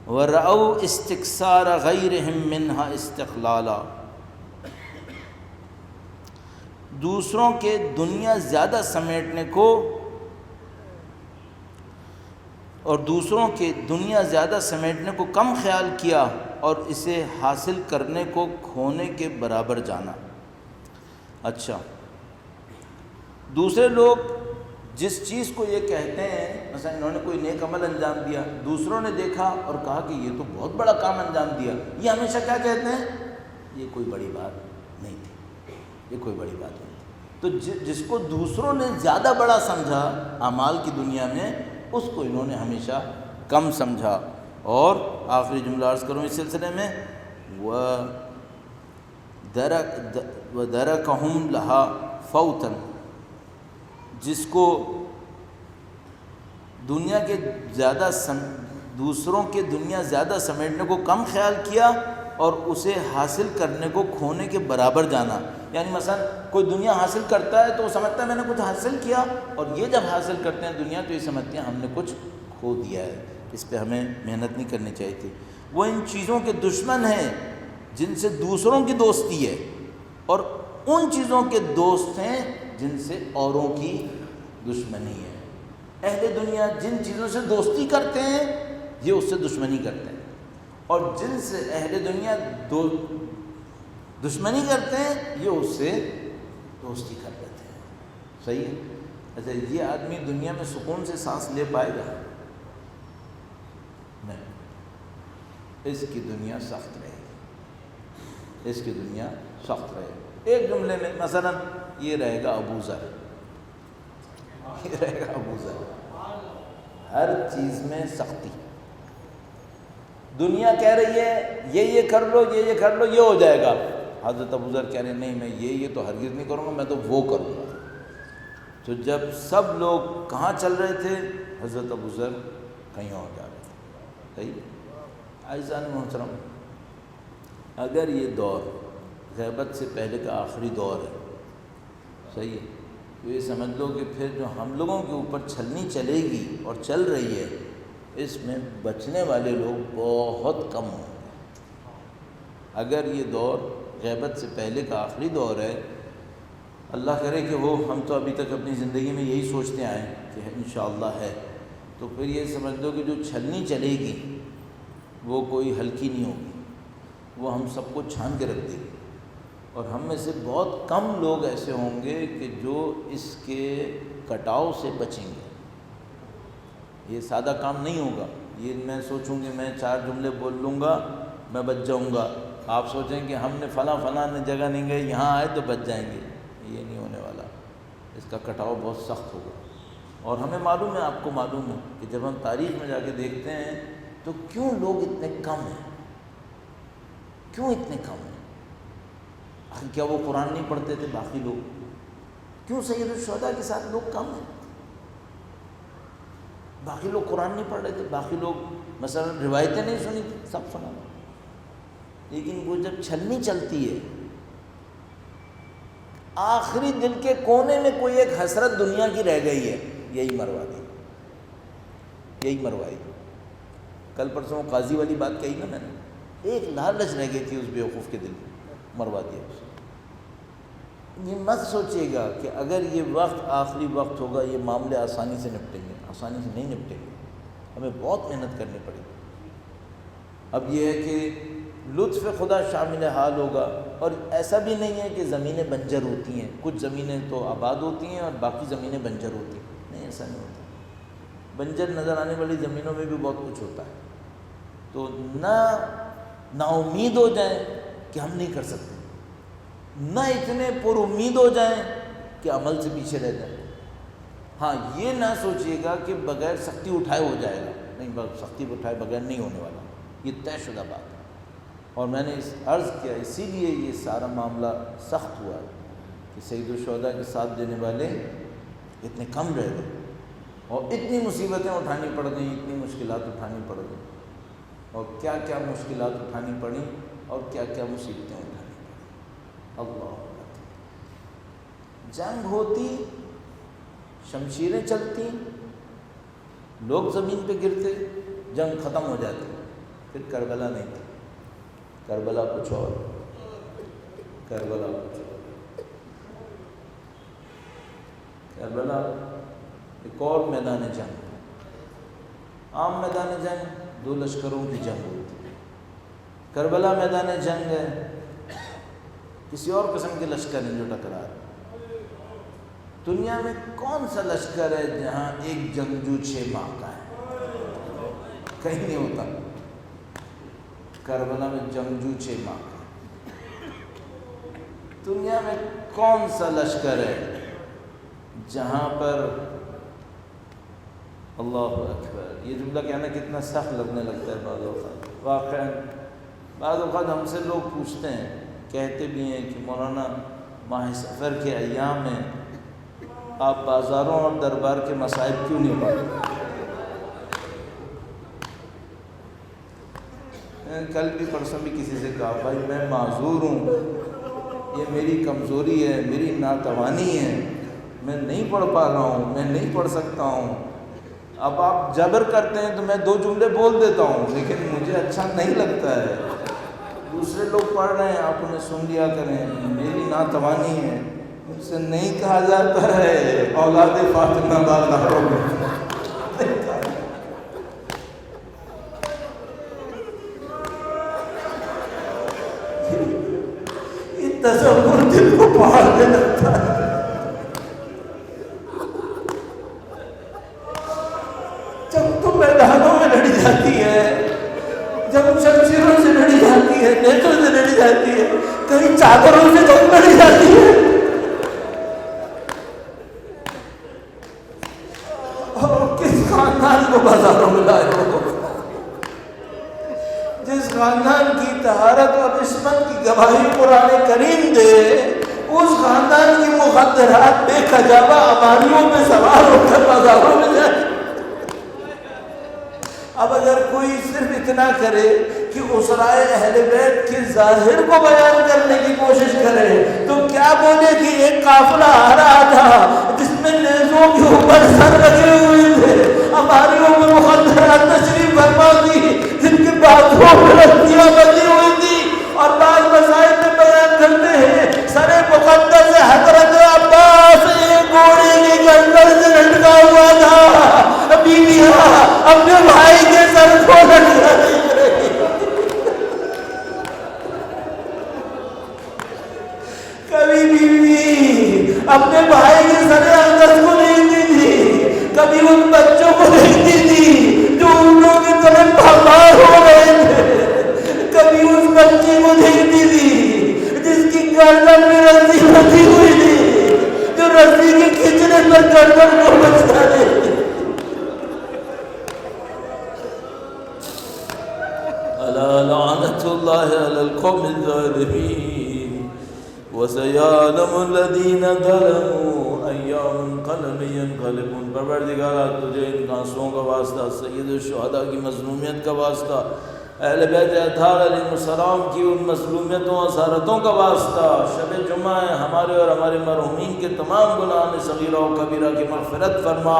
وَرَأَوْا اسْتِكْثَارَ غَيْرِهِمْ مِنْهَا اسْتِقْلَالًا، دوسروں کے دنیا زیادہ سمیٹنے کو اور دوسروں کے دنیا زیادہ سمیٹنے کو کم خیال کیا اور اسے حاصل کرنے کو کھونے کے برابر جانا۔ اچھا، دوسرے لوگ جس چیز کو یہ کہتے ہیں، مثلا انہوں نے کوئی نیک عمل انجام دیا، دوسروں نے دیکھا اور کہا کہ یہ تو بہت بڑا کام انجام دیا، یہ ہمیشہ کیا کہتے ہیں؟ یہ کوئی بڑی بات نہیں تھی، یہ کوئی بڑی بات نہیں تھی۔ تو جس کو دوسروں نے زیادہ بڑا سمجھا اعمال کی دنیا میں، اس کو انہوں نے ہمیشہ کم سمجھا۔ اور آخری جملہ عرض کروں اس سلسلے میں، وَدَرَكَهُمْ لَهَا فَوْتًا، جس کو دنیا کے زیادہ دوسروں کے دنیا زیادہ سمیٹنے کو کم خیال کیا اور اسے حاصل کرنے کو کھونے کے برابر جانا۔ یعنی مثلا کوئی دنیا حاصل کرتا ہے تو وہ سمجھتا ہے میں نے کچھ حاصل کیا، اور یہ جب حاصل کرتے ہیں دنیا تو یہ سمجھتے ہیں ہم نے کچھ کھو دیا ہے، اس پہ ہمیں محنت نہیں کرنی چاہیے تھی۔ وہ ان چیزوں کے دشمن ہیں جن سے دوسروں کی دوستی ہے، اور ان چیزوں کے دوست ہیں جن سے اوروں کی دشمنی ہے۔ اہل دنیا جن چیزوں سے دوستی کرتے ہیں یہ اس سے دشمنی کرتے ہیں، اور جن سے اہل دنیا دشمنی کرتے ہیں یہ اس سے دوستی کر لیتے ہیں۔ صحیح ہے؟ اچھا، یہ آدمی دنیا میں سکون سے سانس لے پائے گا؟ نہیں، اس کی دنیا سخت رہے گی، اس کی دنیا سخت رہے گی۔ ایک جملے میں مثلا یہ رہے گا ابو ذر، یہ رہے گا ابو ذر، ہر چیز میں سختی۔ دنیا کہہ رہی ہے یہ کر لو، یہ کر لو، یہ ہو جائے گا، حضرت ابو ذر کہہ رہے ہیں نہیں، میں یہ تو ہرگز نہیں کروں گا، میں تو وہ کروں گا۔ تو جب سب لوگ کہاں چل رہے تھے، حضرت ابو ذر کہیں اور جا رہے تھے۔ صحیح؟ عزیزان محترم، اگر یہ دور غیبت سے پہلے کا آخری دور ہے، صحیح ہے، تو یہ سمجھ لو کہ پھر جو ہم لوگوں کے اوپر چھلنی چلے گی اور چل رہی ہے، اس میں بچنے والے لوگ بہت کم ہوں گے۔ اگر یہ دور غیبت سے پہلے کا آخری دور ہے، اللہ کرے کہ وہ ہم تو ابھی تک اپنی زندگی میں یہی سوچتے آئے کہ انشاءاللہ ہے، تو پھر یہ سمجھ لو کہ جو چھلنی چلے گی وہ کوئی ہلکی نہیں ہوگی، وہ ہم سب کو چھان کے رکھ دے گی، اور ہم میں سے بہت کم لوگ ایسے ہوں گے کہ جو اس کے کٹاؤ سے بچیں گے۔ یہ سادہ کام نہیں ہوگا، یہ میں سوچوں کہ میں 4 جملے بول لوں گا میں بچ جاؤں گا، آپ سوچیں کہ ہم نے فلاں جگہ نہیں گئے، یہاں آئے تو بچ جائیں گے، یہ نہیں ہونے والا۔ اس کا کٹاؤ بہت سخت ہوگا، اور ہمیں معلوم ہے، آپ کو معلوم ہے کہ جب ہم تاریخ میں جا کے دیکھتے ہیں تو کیوں لوگ اتنے کم ہیں، کیوں اتنے کم ہیں؟ کیا وہ قرآن نہیں پڑھتے تھے باقی لوگ؟ کیوں سید الشہداء کے ساتھ لوگ کم ہیں؟ باقی لوگ قرآن نہیں پڑھ رہے تھے، باقی لوگ مثلا روایتیں نہیں سنی تھی، سب سنا، لیکن وہ جب چھلنی چلتی ہے، آخری دل کے کونے میں کوئی ایک حسرت دنیا کی رہ گئی ہے، یہی مروا دی، یہی مروائی۔ کل پرسوں قاضی والی بات کہی نا میں نے، ایک لالچ رہ گئی تھی اس بیوقوف کے دل میں، مروا دیا اسے۔ یہ مت سوچیے گا کہ اگر یہ وقت آخری وقت ہوگا یہ معاملے آسانی سے نپٹیں گے، آسانی سے نہیں نپٹیں گے، ہمیں بہت محنت کرنی پڑے گی۔ اب یہ ہے کہ لطف خدا شامل حال ہوگا، اور ایسا بھی نہیں ہے کہ زمینیں بنجر ہوتی ہیں، کچھ زمینیں تو آباد ہوتی ہیں اور باقی زمینیں بنجر ہوتی ہیں، نہیں، ایسا نہیں ہوتا۔ بنجر نظر آنے والی زمینوں میں بھی بہت کچھ ہوتا ہے، تو نا امید ہو جائیں کہ ہم نہیں کر سکتے، نہ اتنے پر امید ہو جائیں کہ عمل سے پیچھے رہ جائیں۔ ہاں، یہ نہ سوچیے گا کہ بغیر سختی اٹھائے ہو جائے گا، نہیں، سختی اٹھائے بغیر نہیں ہونے والا، یہ طے شدہ بات ہے۔ اور میں نے عرض کیا، اسی لیے یہ سارا معاملہ سخت ہوا ہے کہ سید الشہداء کے ساتھ دینے والے اتنے کم رہ گئے، اور اتنی مصیبتیں اٹھانی پڑ گئیں، اتنی مشکلات اٹھانی پڑ گئیں، اور کیا کیا مشکلات اٹھانی پڑیں اور کیا کیا مصیبتیں اٹھانی پڑیں۔ اللہ اکبر۔ جنگ ہوتی، شمشیریں چلتی، لوگ زمین پہ گرتے، جنگ ختم ہو جاتی، پھر کربلا نہیں تھی، کربلا کچھ اور، کربلا کچھ اور، کربلا ایک اور میدان جنگ۔ عام میدان جنگ دو لشکروں کی جنگ ہوتی ہے، کربلا میدان جنگ ہے کسی اور قسم کے لشکر ہیں جو ٹکرا رہے۔ دنیا میں کون سا لشکر ہے جہاں ایک جنگجو 6 ماہ کا ہے؟ کہیں نہیں ہوتا۔ کربلا میں جنگجو 6 ماہ کا ہے۔ دنیا میں کون سا لشکر ہے جہاں پر، اللہ اکبر، یہ جملہ کہنا کتنا سخت لگنے لگتا ہے بعض اوقات، واقعاً بعض اوقات ہم سے لوگ پوچھتے ہیں، کہتے بھی ہیں کہ مولانا ماہ سفر کے ایام میں آپ بازاروں اور دربار کے مصائب کیوں نہیں پڑھتے؟ کل بھی پرسوں بھی کسی سے کہا، بھائی میں معذور ہوں، یہ میری کمزوری ہے، میری ناتوانی ہے، میں نہیں پڑھ پا رہا ہوں، میں نہیں پڑھ سکتا ہوں۔ اب آپ جبر کرتے ہیں تو میں 2 جملے بول دیتا ہوں، لیکن مجھے اچھا نہیں لگتا ہے۔ دوسرے لوگ پڑھ رہے ہیں، آپ انہیں سن لیا کریں، میری ناتوانی ہے، مجھ سے نہیں کہا جاتا ہے اولاد فاطمہ بازاروں میں۔ یہ تصور دل کو پہاڑنے لگتا ہے۔ جب تو میدانوں میں لڑی جاتی ہے، جب شمشیروں سے لڑی جاتی ہے، نیزوں سے لڑی جاتی ہے، کہیں چادروں سے جنگ لڑی جاتی ہے، اور کس خاندان کو بازاروں میں لائے ہو؟ جس خاندان کی طہارت اور عصمت کی گواہی قرآن کریم دے، اس خاندان کی مخدرات بے کجاوہ اماریوں پہ سوار ہو کر بازاروں میں جائے۔ اب اگر کوئی صرف اتنا کرے کہ اسرائے اہل بیت کے ظاہر کو بیان کرنے کی کوشش کرے تو کیا بولے کہ ایک قافلہ آ رہا تھا جس میں نیزوں کے اوپر سر لگے ہوئے تھے، اماریوں میں مخدرات تشریف فرما دی، جن کے بازوؤں میں رسیاں بندھی ہوئی تھی، اور بعض مسائل میں بیان کرتے ہیں سر مقدس حضرت عباس ایک گھوڑے کے گردن سے لٹکا ہوا تھا، بیویاں اپنے بھائی کے سر کو لٹکا نہیں رہی، کبھی بیوی اپنے بھائی کے سر انگس کو دیکھتی تھی، کبھی ان بچوں کو دیکھتی تھی جو ان لوگوں کی طرح بھگار ہو رہے تھے، کبھی اس بچی کو دیکھتی تھی جس کی گردن میں رسی بندھی ہوئی تھی، جو رسی کے کھینچنے پر گردن کو بچتا نہیں۔ الا لعنت اللہ علی القوم الظالمین وسیعلم الذین ظلموا ای منقلب ینقلبون۔ پروردگارا تجھے ان آنسوؤں کا واسطہ، سید الشہداء کی مظلومیت کا واسطہ، اہل بیت اطہار علیہ السلام کی ان مظلومیتوں اسارتوں کا واسطہ، شب جمعہ ہے ہمارے اور ہمارے مرحومین کے تمام گناہ صغیرہ و کبیرہ کی مغفرت فرما۔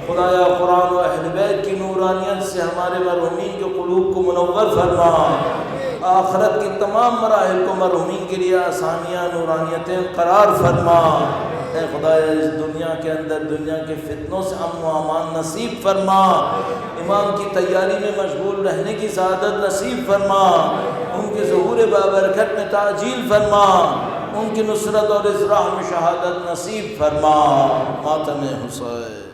خدایا قرآن و اہل بیت کی نورانیت سے ہمارے مرحومین کے قلوب کو منور فرما، آخرت کی تمام مراحل کو مرحومین کے لیے آسانیاں نورانیتیں قرار فرما۔ اے خدایا اس دنیا کے اندر دنیا کے فتنوں سے امن و امان نصیب فرما، امام کی تیاری میں مشغول رہنے کی سعادت نصیب فرما، ان کے ظہور بابرکت میں تعجیل فرما، ان کی نصرت اور اصلاح میں شہادت نصیب فرما۔ ماتم حسین۔